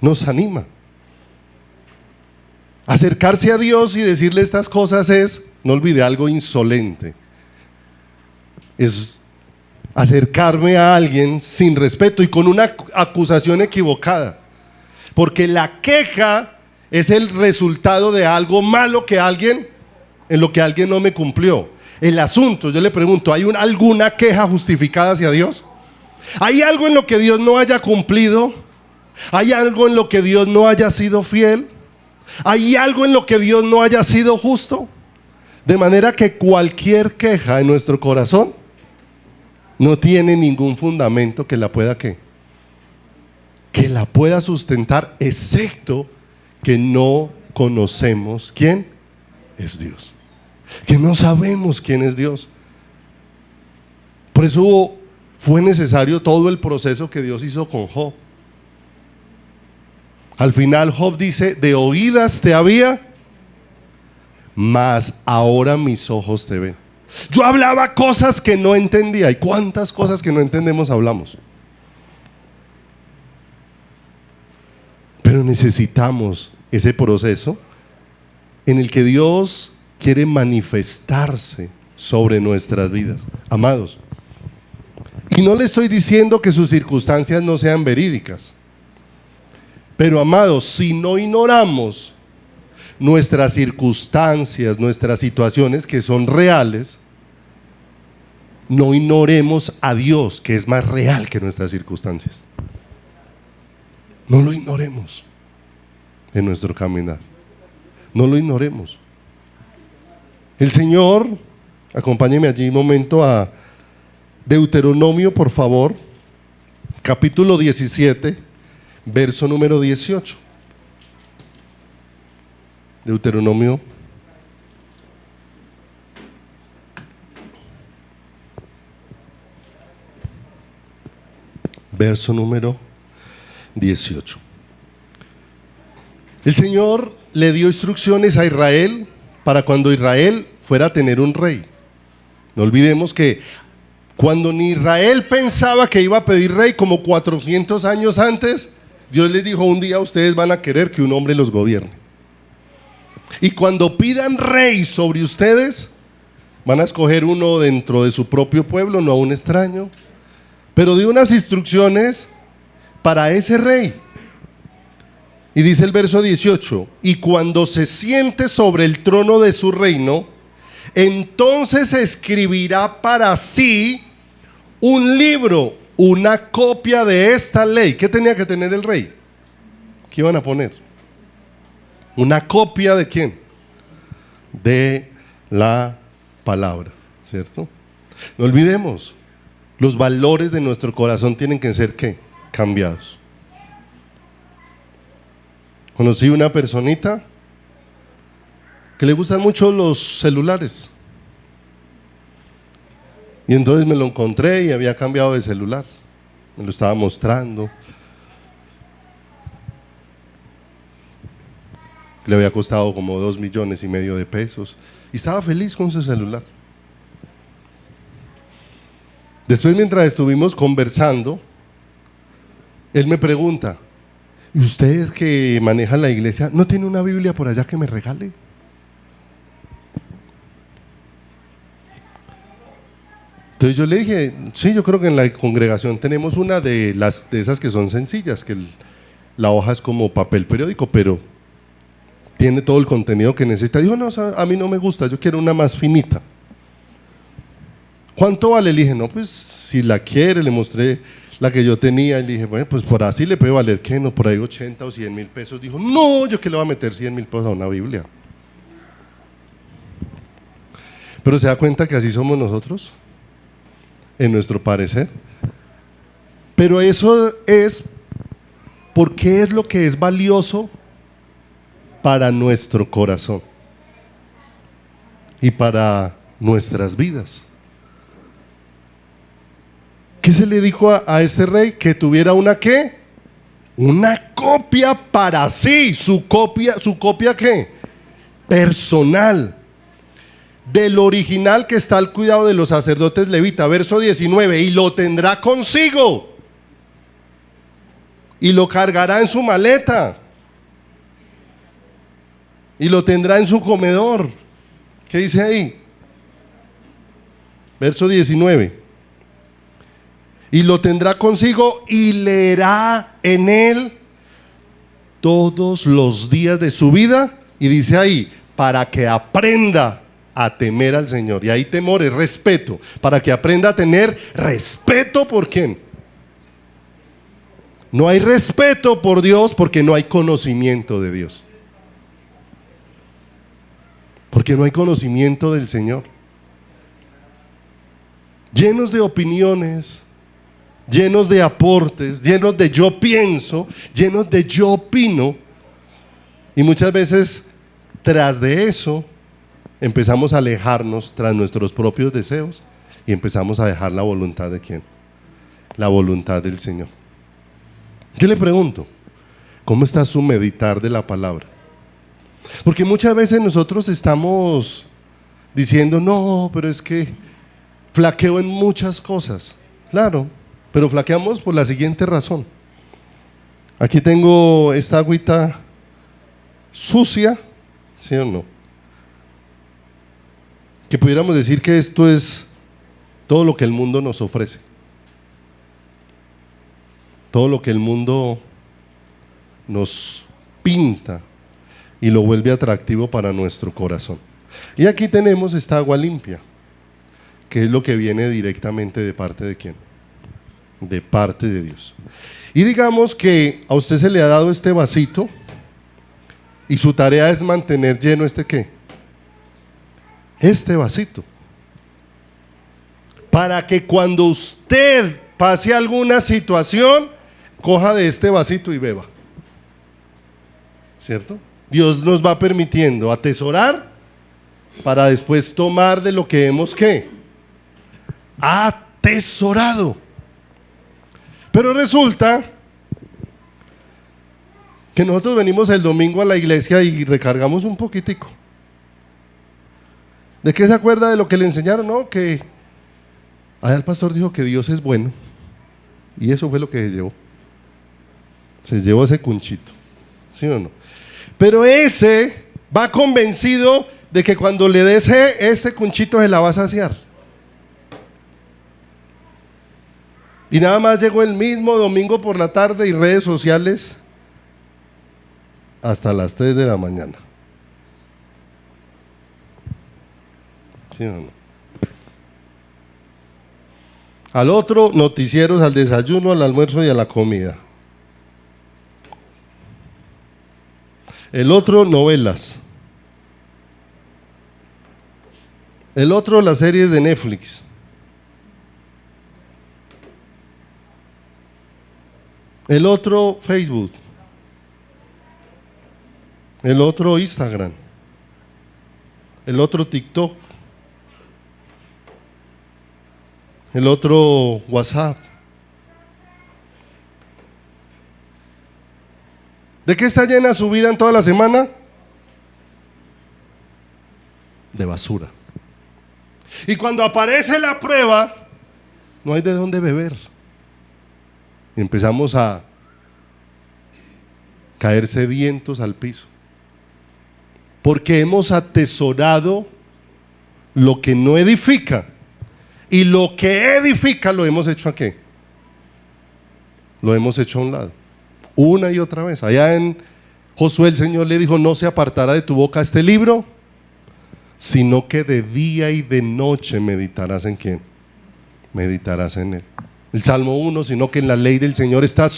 nos anima. Acercarse a Dios y decirle estas cosas es, no olvide, algo insolente. Es acercarme a alguien sin respeto y con una acusación equivocada. Porque la queja es el resultado de algo malo en lo que alguien no me cumplió. El asunto, yo le pregunto, ¿hay alguna queja justificada hacia Dios? ¿Hay algo en lo que Dios no haya cumplido? ¿Hay algo en lo que Dios no haya sido fiel? ¿Hay algo en lo que Dios no haya sido justo? De manera que cualquier queja en nuestro corazón no tiene ningún fundamento que la pueda que la pueda sustentar, excepto que no conocemos quién es Dios, que no sabemos quién es Dios. Por eso fue necesario todo el proceso que Dios hizo con Job. Al final Job dice, de oídas te había, mas ahora mis ojos te ven. Yo hablaba cosas que no entendía. ¿Y cuántas cosas que no entendemos hablamos? Pero necesitamos ese proceso en el que Dios quiere manifestarse sobre nuestras vidas. Amados, y no le estoy diciendo que sus circunstancias no sean verídicas, pero amados, si no ignoramos nuestras circunstancias, nuestras situaciones que son reales, no ignoremos a Dios, que es más real que nuestras circunstancias. No lo ignoremos en nuestro caminar. No lo ignoremos. El Señor, acompáñeme allí un momento a Deuteronomio, por favor, capítulo 17, verso número 18. Deuteronomio verso número 18. El Señor le dio instrucciones a Israel para cuando Israel fuera a tener un rey. No olvidemos que cuando ni Israel pensaba que iba a pedir rey, como 400 años antes, Dios les dijo, un día ustedes van a querer que un hombre los gobierne. Y cuando pidan rey sobre ustedes, van a escoger uno dentro de su propio pueblo, no a un extraño, pero dio unas instrucciones para ese rey. Y dice el verso 18, y cuando se siente sobre el trono de su reino, entonces escribirá para sí un libro, una copia de esta ley. ¿Qué tenía que tener el rey? ¿Qué iban a poner? ¿Una copia de quién? De la palabra, ¿cierto? No olvidemos, los valores de nuestro corazón tienen que ser ¿qué? Cambiados. Conocí una personita que le gustan mucho los celulares. Y entonces me lo encontré y había cambiado de celular. Me lo estaba mostrando. Le había costado como 2,5 millones de pesos. Y estaba feliz con su celular. Después, mientras estuvimos conversando, él me pregunta, ¿y usted que maneja la iglesia, no tiene una Biblia por allá que me regale? Entonces yo le dije, sí, yo creo que en la congregación tenemos una de esas que son sencillas, que la hoja es como papel periódico, pero tiene todo el contenido que necesita. Dijo, no, a mí no me gusta, yo quiero una más finita. ¿Cuánto vale? Le dije, no, pues si la quiere, le mostré la que yo tenía, y dije, bueno, pues por así le puede valer, ¿qué? No, por ahí 80 o 100.000 pesos. Dijo, no, yo que le voy a meter 100.000 pesos a una Biblia. Pero se da cuenta que así somos nosotros, en nuestro parecer. Pero eso es porque es lo que es valioso para nuestro corazón y para nuestras vidas. ¿Qué se le dijo a este rey? Que tuviera una ¿qué? Una copia para sí. ¿Su copia qué? Personal. Del original que está al cuidado de los sacerdotes levitas. Verso 19. Y lo tendrá consigo. Y lo cargará en su maleta. Y lo tendrá en su comedor. ¿Qué dice ahí? Verso 19. Y lo tendrá consigo y leerá en él todos los días de su vida. Y dice ahí, para que aprenda a temer al Señor. Y ahí temor es respeto. Para que aprenda a tener respeto por ¿quién? No hay respeto por Dios porque no hay conocimiento de Dios. Porque no hay conocimiento del Señor. Llenos de opiniones, llenos de aportes, llenos de yo pienso, llenos de yo opino. Y muchas veces tras de eso empezamos a alejarnos tras nuestros propios deseos y empezamos a dejar la voluntad de ¿quién? La voluntad del Señor. Yo le pregunto, ¿cómo está su meditar de la palabra? Porque muchas veces nosotros estamos diciendo, no, pero es que flaqueo en muchas cosas. Claro, pero flaqueamos por la siguiente razón. Aquí tengo esta agüita sucia, ¿sí o no? Que pudiéramos decir que esto es todo lo que el mundo nos ofrece. Todo lo que el mundo nos pinta y lo vuelve atractivo para nuestro corazón. Y aquí tenemos esta agua limpia, que es lo que viene directamente de parte de ¿quién? De parte de Dios. Y digamos que a usted se le ha dado este vasito y su tarea es mantener lleno este ¿qué? Este vasito. Para que cuando usted pase alguna situación, coja de este vasito y beba. ¿Cierto? Dios nos va permitiendo atesorar para después tomar de lo que hemos ¿qué? Atesorado. Pero resulta que nosotros venimos el domingo a la iglesia y recargamos un poquitico. ¿De qué se acuerda de lo que le enseñaron? No, que allá el pastor dijo que Dios es bueno. Y eso fue lo que se llevó. Se llevó ese cunchito. ¿Sí o no? Pero ese va convencido de que cuando le des este cunchito se la va a saciar. Y nada más llegó el mismo domingo por la tarde y redes sociales hasta las 3 de la mañana. ¿Sí o no? Al otro, noticieros, al desayuno, al almuerzo y a la comida. El otro, novelas. El otro, las series de Netflix. El otro, Facebook. El otro, Instagram. El otro, TikTok. El otro, WhatsApp. ¿De qué está llena su vida en toda la semana? De basura. Y cuando aparece la prueba, no hay de dónde beber. Y empezamos a caer sedientos al piso. Porque hemos atesorado lo que no edifica. Y lo que edifica lo hemos hecho ¿a qué? Lo hemos hecho a un lado. Una y otra vez. Allá en Josué el Señor le dijo, no se apartará de tu boca este libro, sino que de día y de noche meditarás en ¿quién? Meditarás en él. el Salmo 1, sino que en la ley del Señor está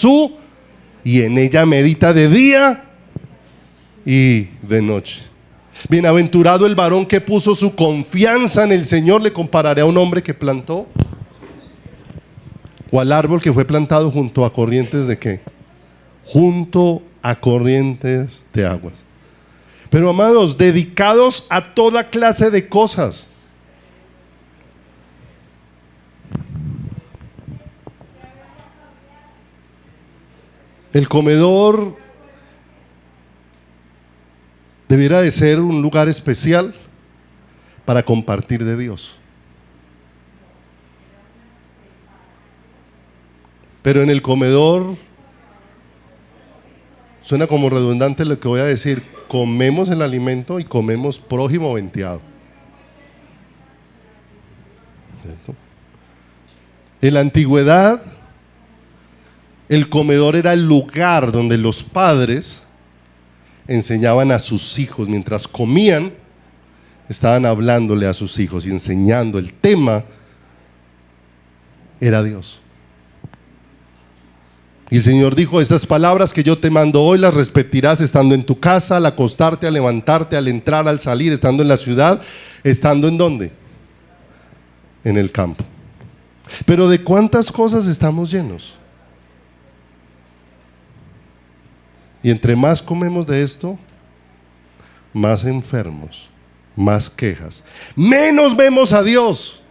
y en ella medita de día y de noche. Bienaventurado el varón que puso su confianza en el Señor. Le compararé a un hombre que plantó, o al árbol que fue plantado junto a corrientes de ¿qué? Junto a corrientes de aguas. Pero amados, dedicados a toda clase de cosas. El comedor debiera de ser un lugar especial para compartir de Dios. Pero en el comedor, suena como redundante lo que voy a decir, comemos el alimento y comemos prójimo venteado. ¿Cierto? En la antigüedad, el comedor era el lugar donde los padres enseñaban a sus hijos. Mientras comían, estaban hablándole a sus hijos y enseñando. El tema era Dios. Y el Señor dijo: estas palabras que yo te mando hoy las repetirás estando en tu casa, al acostarte, al levantarte, al entrar, al salir, estando en la ciudad, estando ¿en dónde? En el campo. Pero ¿de cuántas cosas estamos llenos? Y entre más comemos de esto, más enfermos, más quejas, menos vemos a Dios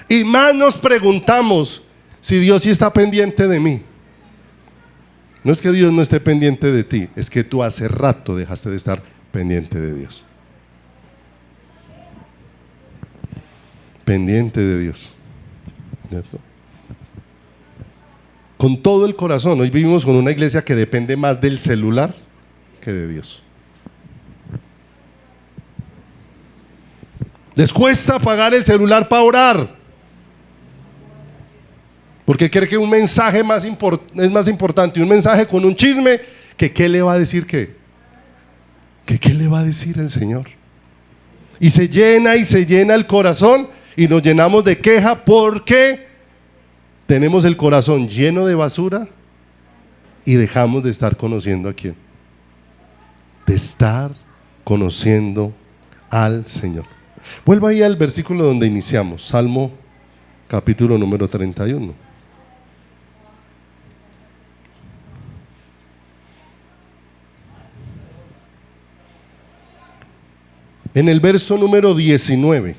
y más nos preguntamos si Dios sí está pendiente de mí. No es que Dios no esté pendiente de ti, es que tú hace rato dejaste de estar pendiente de Dios. Pendiente de Dios, ¿cierto? Con todo el corazón. Hoy vivimos con una iglesia que depende más del celular que de Dios. Les cuesta pagar el celular para orar, porque cree que un mensaje es más importante, un mensaje con un chisme, que qué le va a decir qué le va a decir el Señor. Y se llena el corazón y nos llenamos de queja porque tenemos el corazón lleno de basura y dejamos de estar conociendo a quién. De estar conociendo al Señor. Vuelva ahí al versículo donde iniciamos, Salmo capítulo número 31. En el verso número 19.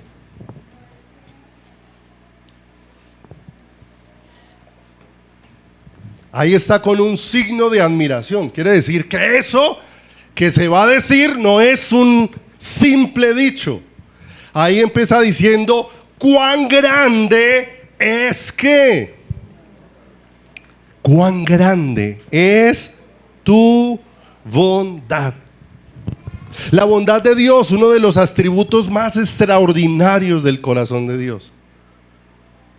Ahí está con un signo de admiración. Quiere decir que eso que se va a decir no es un simple dicho. Ahí empieza diciendo: cuán grande es que, cuán grande es tu bondad. La bondad de Dios, uno de los atributos más extraordinarios del corazón de Dios.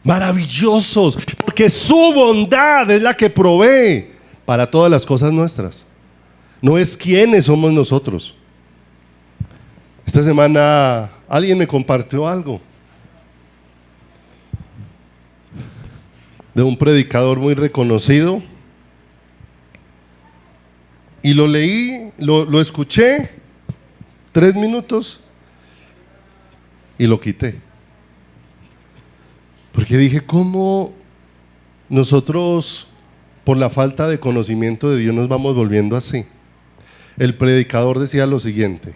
Maravillosos, porque su bondad es la que provee para todas las cosas nuestras. No es quiénes somos nosotros. Esta semana alguien me compartió algo de un predicador muy reconocido y lo leí, lo escuché 3 minutos y lo quité. Porque dije, ¿cómo nosotros, por la falta de conocimiento de Dios, nos vamos volviendo así? El predicador decía lo siguiente: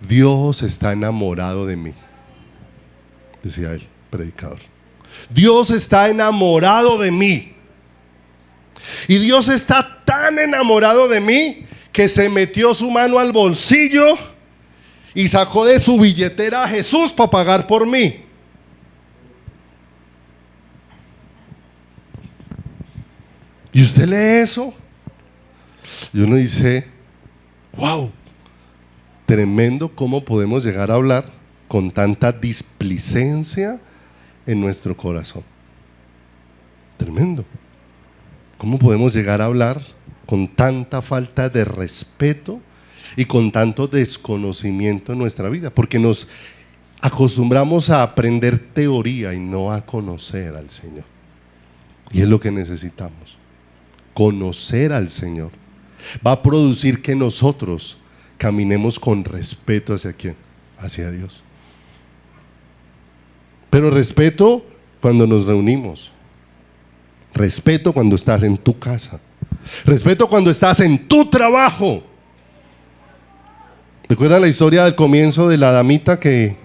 Dios está enamorado de mí, decía el predicador. Dios está enamorado de mí. Y Dios está tan enamorado de mí que se metió su mano al bolsillo y sacó de su billetera a Jesús para pagar por mí. Y usted lee eso y uno dice: wow, tremendo cómo podemos llegar a hablar con tanta displicencia en nuestro corazón. Tremendo. ¿Cómo podemos llegar a hablar con tanta falta de respeto y con tanto desconocimiento en nuestra vida? Porque nos acostumbramos a aprender teoría y no a conocer al Señor. Y es lo que necesitamos. Conocer al Señor va a producir que nosotros caminemos con respeto hacia quién, hacia Dios. Pero respeto cuando nos reunimos, respeto cuando estás en tu casa, respeto cuando estás en tu trabajo. ¿Recuerdan la historia del comienzo de la damita que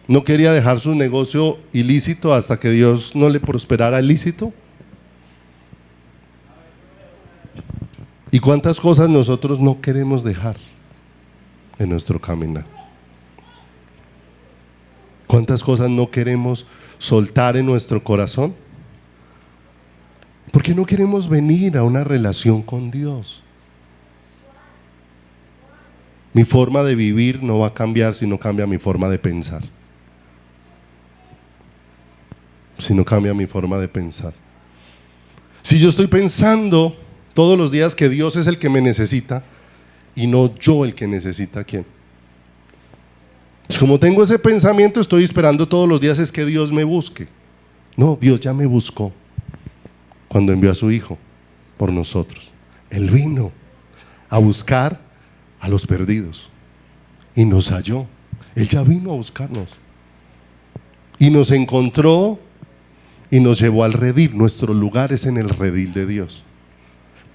no quería dejar su negocio ilícito hasta que Dios no le prosperara el lícito? ¿Y cuántas cosas nosotros no queremos dejar en nuestro caminar? ¿Cuántas cosas no queremos soltar en nuestro corazón? ¿Por qué no queremos venir a una relación con Dios? Mi forma de vivir no va a cambiar si no cambia mi forma de pensar. Si no cambia mi forma de pensar. Si yo estoy pensando todos los días que Dios es el que me necesita y no yo el que necesita a quién. Como tengo ese pensamiento, estoy esperando todos los días es que Dios me busque. No, Dios ya me buscó cuando envió a su Hijo por nosotros. Él vino a buscar a los perdidos y nos halló. Él ya vino a buscarnos y nos encontró y nos llevó al redil. Nuestro lugar es en el redil de Dios,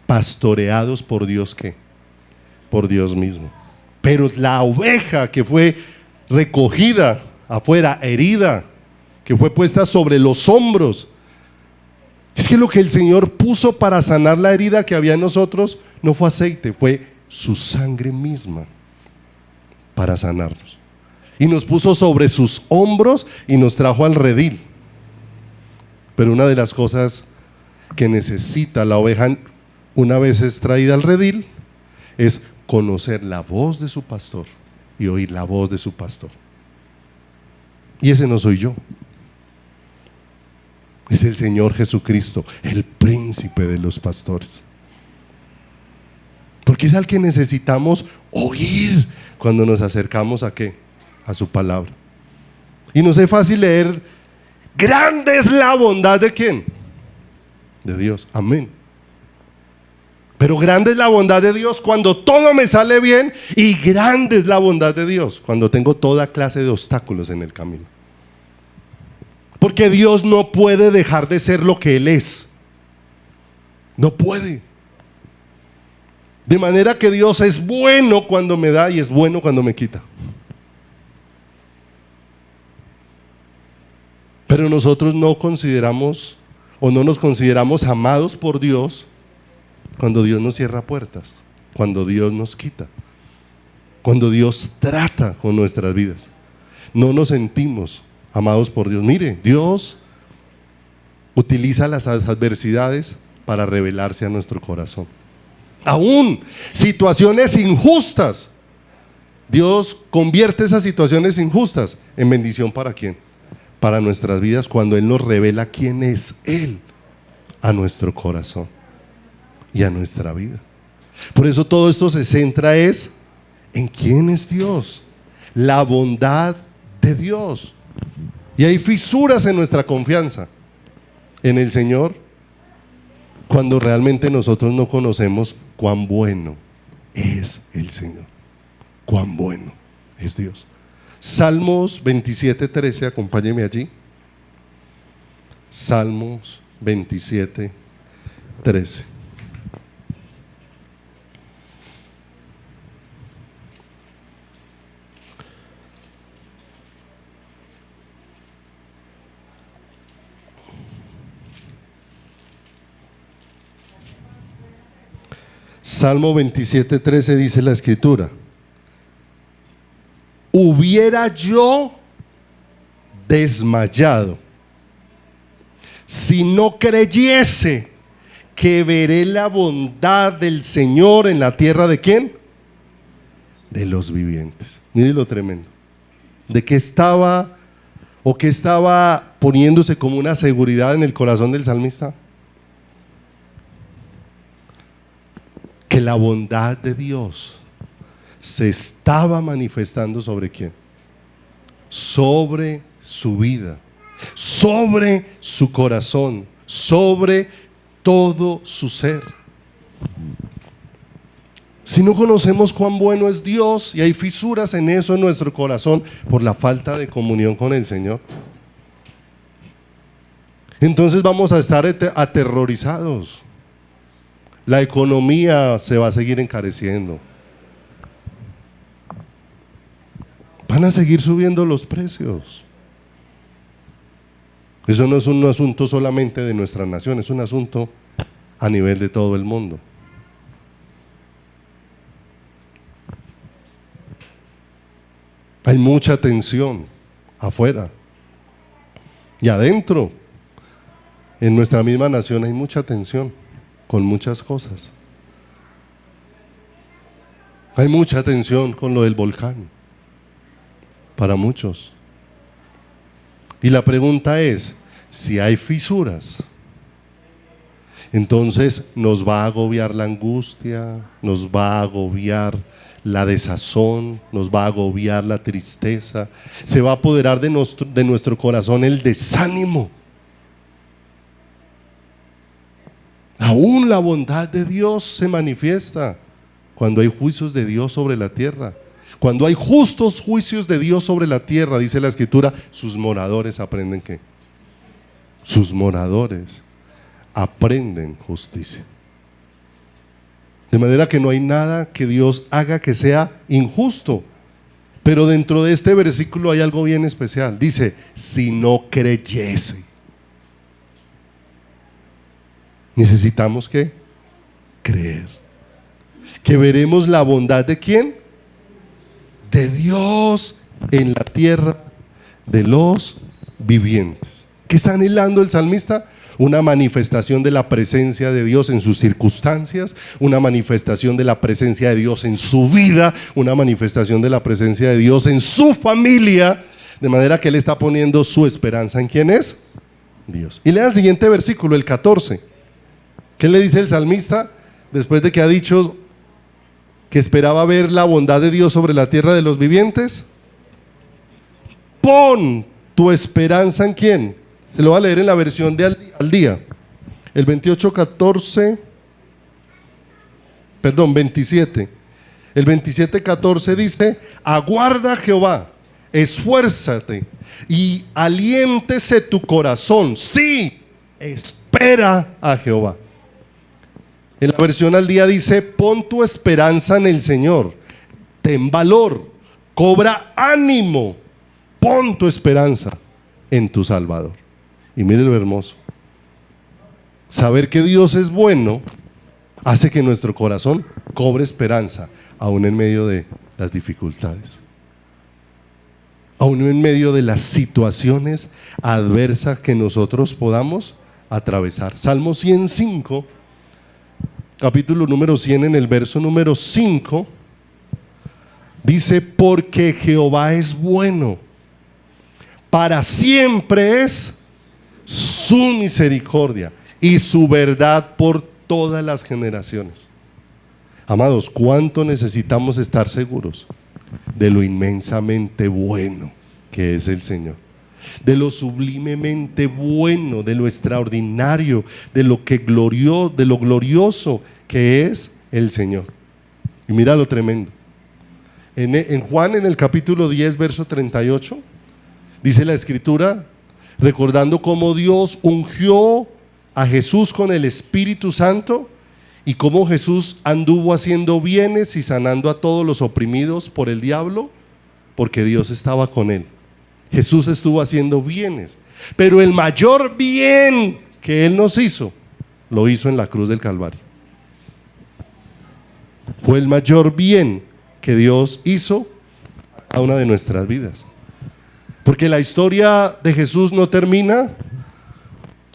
pastoreados por Dios. ¿Qué? Por Dios mismo. Pero la oveja que fue recogida afuera, herida, que fue puesta sobre los hombros, es que lo que el Señor puso para sanar la herida que había en nosotros no fue aceite, fue su sangre misma para sanarnos. Y nos puso sobre sus hombros y nos trajo al redil. Pero una de las cosas que necesita la oveja una vez extraída al redil es conocer la voz de su pastor y oír la voz de su pastor. Y ese no soy yo. Es el Señor Jesucristo, el príncipe de los pastores. Porque es al que necesitamos oír cuando nos acercamos ¿a qué? A su palabra. Y nos es fácil leer, grande es la bondad de ¿quién? De Dios, amén. Pero grande es la bondad de Dios cuando todo me sale bien, y grande es la bondad de Dios cuando tengo toda clase de obstáculos en el camino. Porque Dios no puede dejar de ser lo que Él es. No puede. De manera que Dios es bueno cuando me da y es bueno cuando me quita. Pero nosotros no consideramos o no nos consideramos amados por Dios cuando Dios nos cierra puertas, cuando Dios nos quita, cuando Dios trata con nuestras vidas. No nos sentimos amados por Dios. Mire, Dios utiliza las adversidades para revelarse a nuestro corazón. Aún situaciones injustas, Dios convierte esas situaciones injustas en bendición. ¿Para quién? Para nuestras vidas, cuando Él nos revela quién es Él a nuestro corazón y a nuestra vida. Por eso todo esto se centra es en quién es Dios, la bondad de Dios. Y hay fisuras en nuestra confianza en el Señor cuando realmente nosotros no conocemos cuán bueno es el Señor, cuán bueno es Dios. Salmos 27:13, acompáñeme allí. Salmos 27:13. Salmo 27:13 dice la escritura: hubiera yo desmayado si no creyese que veré la bondad del Señor en la tierra ¿de quién? De los vivientes. Mire lo tremendo. ¿De qué estaba o qué estaba poniéndose como una seguridad en el corazón del salmista? Que la bondad de Dios se estaba manifestando sobre quién? sobre su vida, sobre su corazón, sobre todo su ser. Si no conocemos cuán bueno es Dios y hay fisuras en eso en nuestro corazón por la falta de comunión con el Señor, entonces vamos a estar aterrorizados. La economía se va a seguir encareciendo. Van a seguir subiendo los precios. Eso no es un asunto solamente de nuestra nación, es un asunto a nivel de todo el mundo. Hay mucha tensión afuera y adentro. En nuestra misma nación hay mucha tensión con muchas cosas. Hay mucha tensión con lo del volcán para muchos. Y la pregunta es, si hay fisuras, entonces nos va a agobiar la angustia, nos va a agobiar la desazón, nos va a agobiar la tristeza, se va a apoderar de nuestro corazón el desánimo. Aún la bondad de Dios se manifiesta cuando hay juicios de Dios sobre la tierra. Cuando hay justos juicios de Dios sobre la tierra, dice la Escritura, sus moradores aprenden ¿qué? Sus moradores aprenden justicia. De manera que no hay nada que Dios haga que sea injusto. Pero dentro de este versículo hay algo bien especial. Dice, si no creyese. Necesitamos ¿qué? Creer. Que veremos la bondad de ¿quién? De Dios en la tierra de los vivientes. ¿Qué está anhelando el salmista? Una manifestación de la presencia de Dios en sus circunstancias, una manifestación de la presencia de Dios en su vida, una manifestación de la presencia de Dios en su familia, de manera que él está poniendo su esperanza en ¿quién es? Dios. Y lea el siguiente versículo, el 14. ¿Qué le dice el salmista después de que ha dicho que esperaba ver la bondad de Dios sobre la tierra de los vivientes? Pon tu esperanza en ¿quién? Se lo va a leer en la versión de al día. El 27. El 27:14 dice, aguarda a Jehová, esfuérzate y aliéntese tu corazón. Sí, espera a Jehová. En la versión al día dice, pon tu esperanza en el Señor, ten valor, cobra ánimo, pon tu esperanza en tu Salvador. Y mire lo hermoso, saber que Dios es bueno hace que nuestro corazón cobre esperanza, aún en medio de las dificultades, aún en medio de las situaciones adversas que nosotros podamos atravesar. Salmo 105, capítulo número 100, en el verso número 5, dice, porque Jehová es bueno, para siempre es su misericordia y su verdad por todas las generaciones. Amados, ¿cuánto necesitamos estar seguros de lo inmensamente bueno que es el Señor? De lo sublimemente bueno, de lo extraordinario, de lo glorioso que es el Señor. Y mira lo tremendo. En Juan, en el capítulo 10, verso 38, dice la Escritura, recordando cómo Dios ungió a Jesús con el Espíritu Santo y cómo Jesús anduvo haciendo bienes y sanando a todos los oprimidos por el diablo, porque Dios estaba con él. Jesús estuvo haciendo bienes, pero el mayor bien que Él nos hizo, lo hizo en la cruz del Calvario. Fue el mayor bien que Dios hizo a cada una de nuestras vidas. Porque la historia de Jesús no termina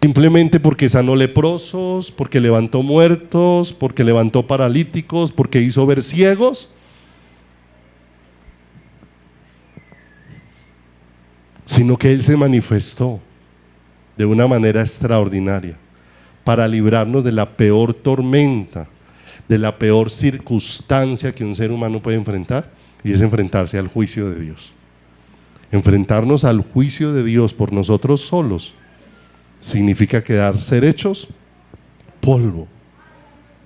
simplemente porque sanó leprosos, porque levantó muertos, porque levantó paralíticos, porque hizo ver ciegos. Sino que Él se manifestó de una manera extraordinaria para librarnos de la peor tormenta, de la peor circunstancia que un ser humano puede enfrentar, y es enfrentarse al juicio de Dios. Enfrentarnos al juicio de Dios por nosotros solos significa ser hechos polvo.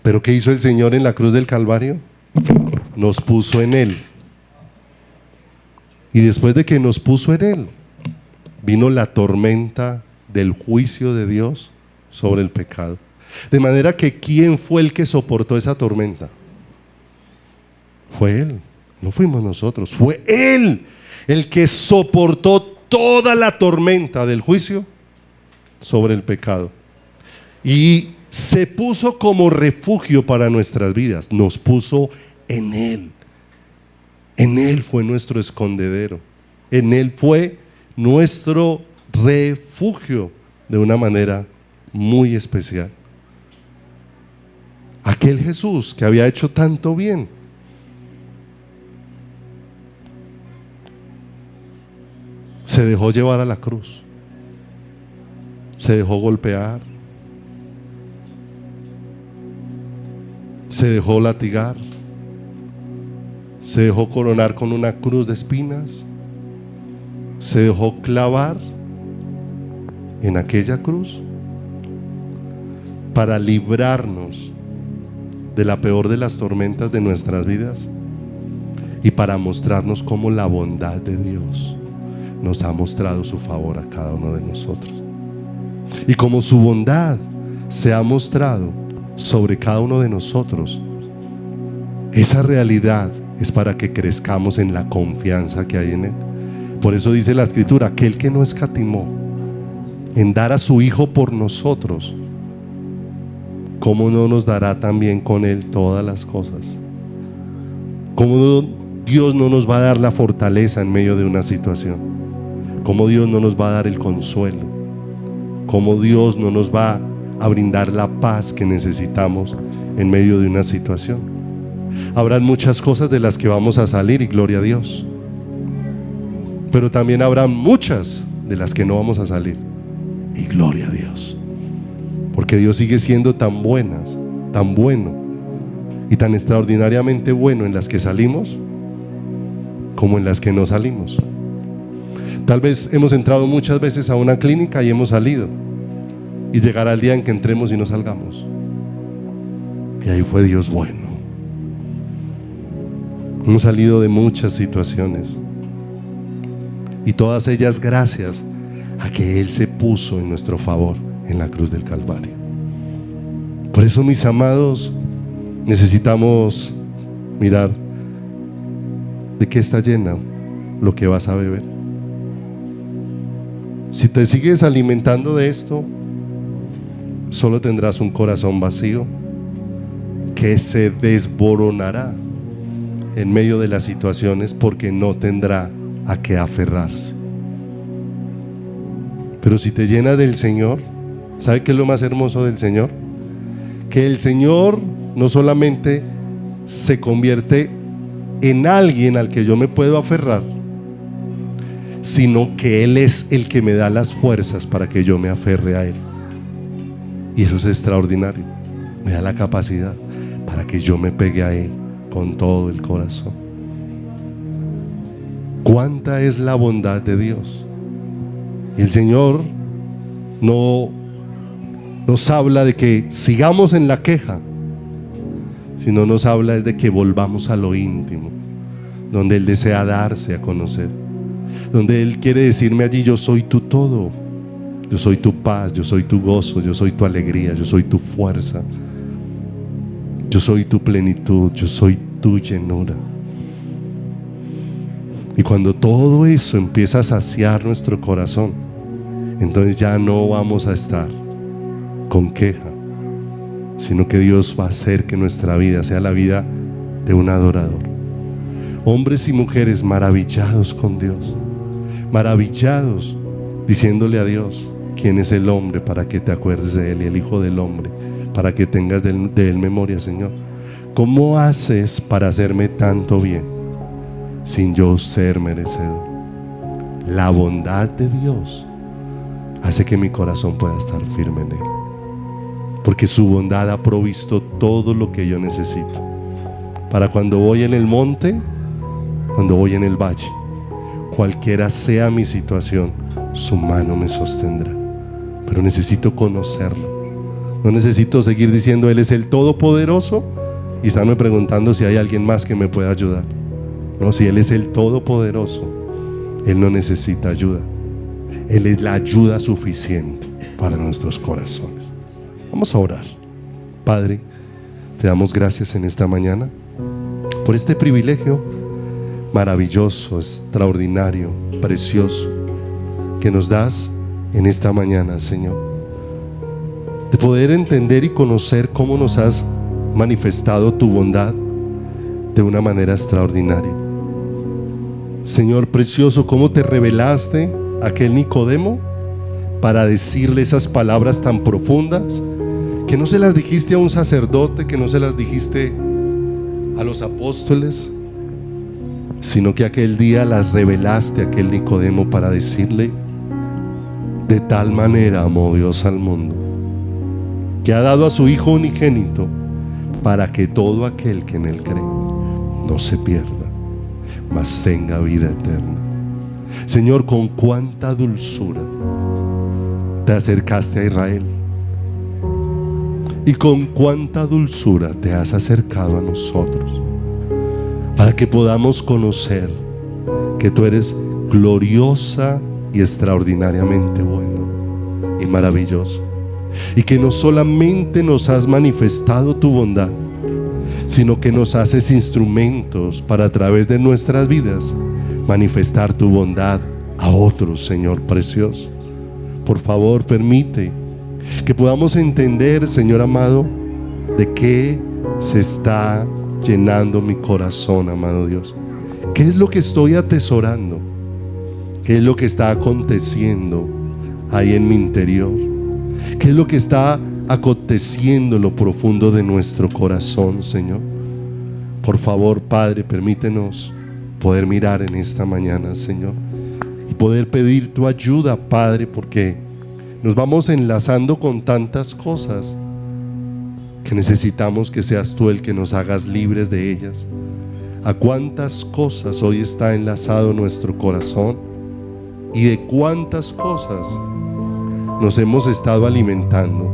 ¿Pero qué hizo el Señor en la cruz del Calvario? Nos puso en Él. Y después de que nos puso en Él, vino la tormenta del juicio de Dios sobre el pecado. De manera que ¿quién fue el que soportó esa tormenta? Fue Él, no fuimos nosotros, fue Él el que soportó toda la tormenta del juicio sobre el pecado. Y se puso como refugio para nuestras vidas, nos puso en Él. En Él fue nuestro escondedero, en Él fue nuestro refugio de una manera muy especial. Aquel Jesús que había hecho tanto bien, se dejó llevar a la cruz, se dejó golpear, se dejó latigar, se dejó coronar con una cruz de espinas, se dejó clavar en aquella cruz para librarnos de la peor de las tormentas de nuestras vidas y para mostrarnos cómo la bondad de Dios nos ha mostrado su favor a cada uno de nosotros. Y como su bondad se ha mostrado sobre cada uno de nosotros, esa realidad es para que crezcamos en la confianza que hay en Él. Por eso dice la Escritura, aquel que no escatimó en dar a su Hijo por nosotros, ¿cómo no nos dará también con Él todas las cosas? ¿Cómo Dios no nos va a dar la fortaleza en medio de una situación? ¿Cómo Dios no nos va a dar el consuelo? ¿Cómo Dios no nos va a brindar la paz que necesitamos en medio de una situación? Habrán muchas cosas de las que vamos a salir y gloria a Dios, pero también habrán muchas de las que no vamos a salir y gloria a Dios, porque Dios sigue siendo tan buenas, tan bueno y tan extraordinariamente bueno en las que salimos como en las que no salimos. Tal vez hemos entrado muchas veces a una clínica y hemos salido, y llegará el día en que entremos y no salgamos, y ahí fue Dios bueno. Hemos salido de muchas situaciones, y todas ellas gracias a que Él se puso en nuestro favor en la cruz del Calvario. Por eso, mis amados, necesitamos mirar de qué está lleno lo que vas a beber. Si te sigues alimentando de esto, solo tendrás un corazón vacío que se desboronará en medio de las situaciones porque no tendrá a qué aferrarse. Pero si te llenas del Señor, ¿sabe qué es lo más hermoso del Señor? Que el Señor no solamente se convierte en alguien al que yo me puedo aferrar, sino que Él es el que me da las fuerzas para que yo me aferre a Él. Y eso es extraordinario. Me da la capacidad para que yo me pegue a Él con todo el corazón. ¿Cuánta es la bondad de Dios? Y el Señor no nos habla de que sigamos en la queja, sino nos habla es de que volvamos a lo íntimo, donde Él desea darse a conocer, donde Él quiere decirme allí: yo soy tu todo, yo soy tu paz, yo soy tu gozo, yo soy tu alegría, yo soy tu fuerza, yo soy tu plenitud, yo soy tu llenura. Y cuando todo eso empieza a saciar nuestro corazón, entonces ya no vamos a estar con queja, sino que Dios va a hacer que nuestra vida sea la vida de un adorador. Hombres y mujeres maravillados con Dios, maravillados, diciéndole a Dios: ¿quién es el hombre para que te acuerdes de él? Y el Hijo del Hombre para que tengas de él memoria, Señor. ¿Cómo haces para hacerme tanto bien sin yo ser merecedor? La bondad de Dios hace que mi corazón pueda estar firme en Él, porque su bondad ha provisto todo lo que yo necesito para cuando voy en el monte, cuando voy en el valle, cualquiera sea mi situación, su mano me sostendrá. Pero necesito conocerlo. No necesito seguir diciendo Él es el Todopoderoso y estarme preguntando si hay alguien más que me pueda ayudar. No, si Él es el Todopoderoso, Él no necesita ayuda. Él es la ayuda suficiente para nuestros corazones. Vamos a orar. Padre, te damos gracias en esta mañana por este privilegio maravilloso, extraordinario, precioso que nos das en esta mañana, Señor, de poder entender y conocer cómo nos has manifestado tu bondad de una manera extraordinaria. Señor precioso, cómo te revelaste a aquel Nicodemo para decirle esas palabras tan profundas que no se las dijiste a un sacerdote, que no se las dijiste a los apóstoles, sino que aquel día las revelaste a aquel Nicodemo para decirle: de tal manera amó Dios al mundo, que ha dado a su Hijo unigénito, para que todo aquel que en Él cree no se pierda, mas tenga vida eterna. Señor, con cuánta dulzura te acercaste a Israel y con cuánta dulzura te has acercado a nosotros, para que podamos conocer que tú eres gloriosa y extraordinariamente bueno y maravilloso, y que no solamente nos has manifestado tu bondad, sino que nos haces instrumentos para, a través de nuestras vidas, manifestar tu bondad a otros, Señor precioso. Por favor, permite que podamos entender, Señor amado, de qué se está llenando mi corazón, amado Dios. ¿Qué es lo que estoy atesorando? ¿Qué es lo que está aconteciendo ahí en mi interior? ¿Qué es lo que está aconteciendo en lo profundo de nuestro corazón, Señor? Por favor, Padre, permítenos poder mirar en esta mañana, Señor, y poder pedir tu ayuda, Padre, porque nos vamos enlazando con tantas cosas que necesitamos que seas tú el que nos hagas libres de ellas. ¿A cuántas cosas hoy está enlazado nuestro corazón? ¿Y de cuántas cosas nos hemos estado alimentando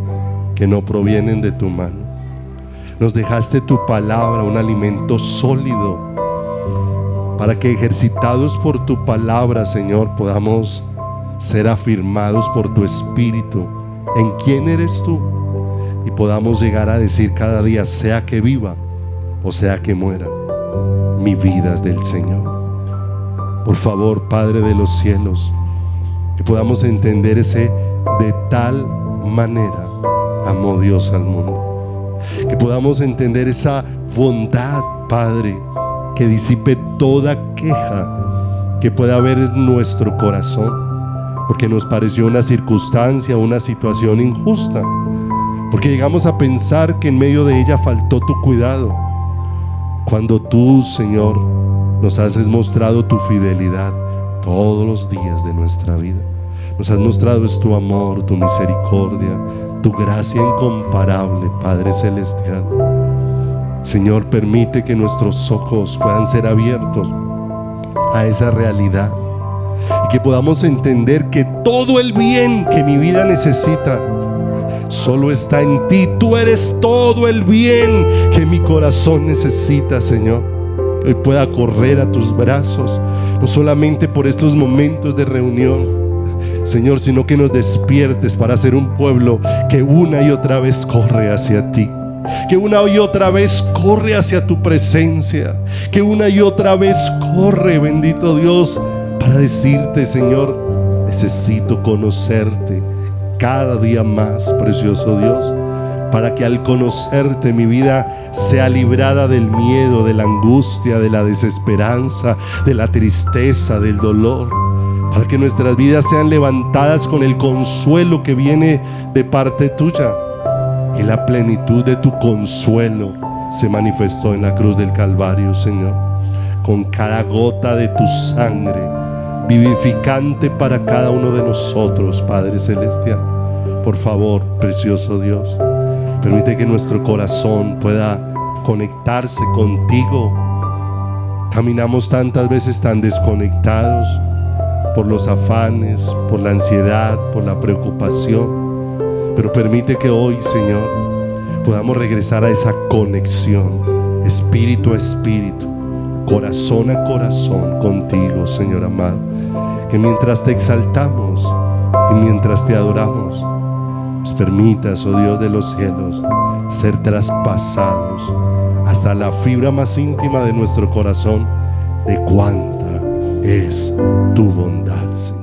que no provienen de tu mano? Nos dejaste tu palabra, un alimento sólido, para que, ejercitados por tu palabra, Señor, podamos ser afirmados por tu Espíritu en quién eres tú, y podamos llegar a decir cada día, sea que viva o sea que muera, mi vida es del Señor. Por favor, Padre de los cielos, que podamos entender ese de tal manera amó Dios al mundo, que podamos entender esa bondad, Padre, que disipe toda queja que pueda haber en nuestro corazón, porque nos pareció una circunstancia, una situación injusta, porque llegamos a pensar que en medio de ella faltó tu cuidado, cuando tú, Señor, nos has mostrado tu fidelidad todos los días de nuestra vida. Nos has mostrado es tu amor, tu misericordia, tu gracia incomparable, Padre celestial. Señor, permite que nuestros ojos puedan ser abiertos a esa realidad y que podamos entender que todo el bien que mi vida necesita solo está en ti. Tú eres todo el bien que mi corazón necesita, Señor. Que hoy pueda correr a tus brazos, no solamente por estos momentos de reunión, Señor, sino que nos despiertes para ser un pueblo que una y otra vez corre hacia ti, que una y otra vez corre hacia tu presencia, que una y otra vez corre, bendito Dios, para decirte, Señor, necesito conocerte cada día más, precioso Dios, para que al conocerte mi vida sea librada del miedo, de la angustia, de la desesperanza, de la tristeza, del dolor, para que nuestras vidas sean levantadas con el consuelo que viene de parte tuya. Y la plenitud de tu consuelo se manifestó en la cruz del Calvario, Señor, con cada gota de tu sangre vivificante para cada uno de nosotros, Padre celestial. Por favor, precioso Dios, permite que nuestro corazón pueda conectarse contigo Caminamos tantas veces tan desconectados por los afanes, por la ansiedad, por la preocupación. Pero permite que hoy, Señor, podamos regresar a esa conexión, espíritu a espíritu, corazón a corazón contigo, Señor amado. Que mientras te exaltamos y mientras te adoramos, nos permitas, oh Dios de los cielos, ser traspasados hasta la fibra más íntima de nuestro corazón de cuánta es tu bondad, Señor.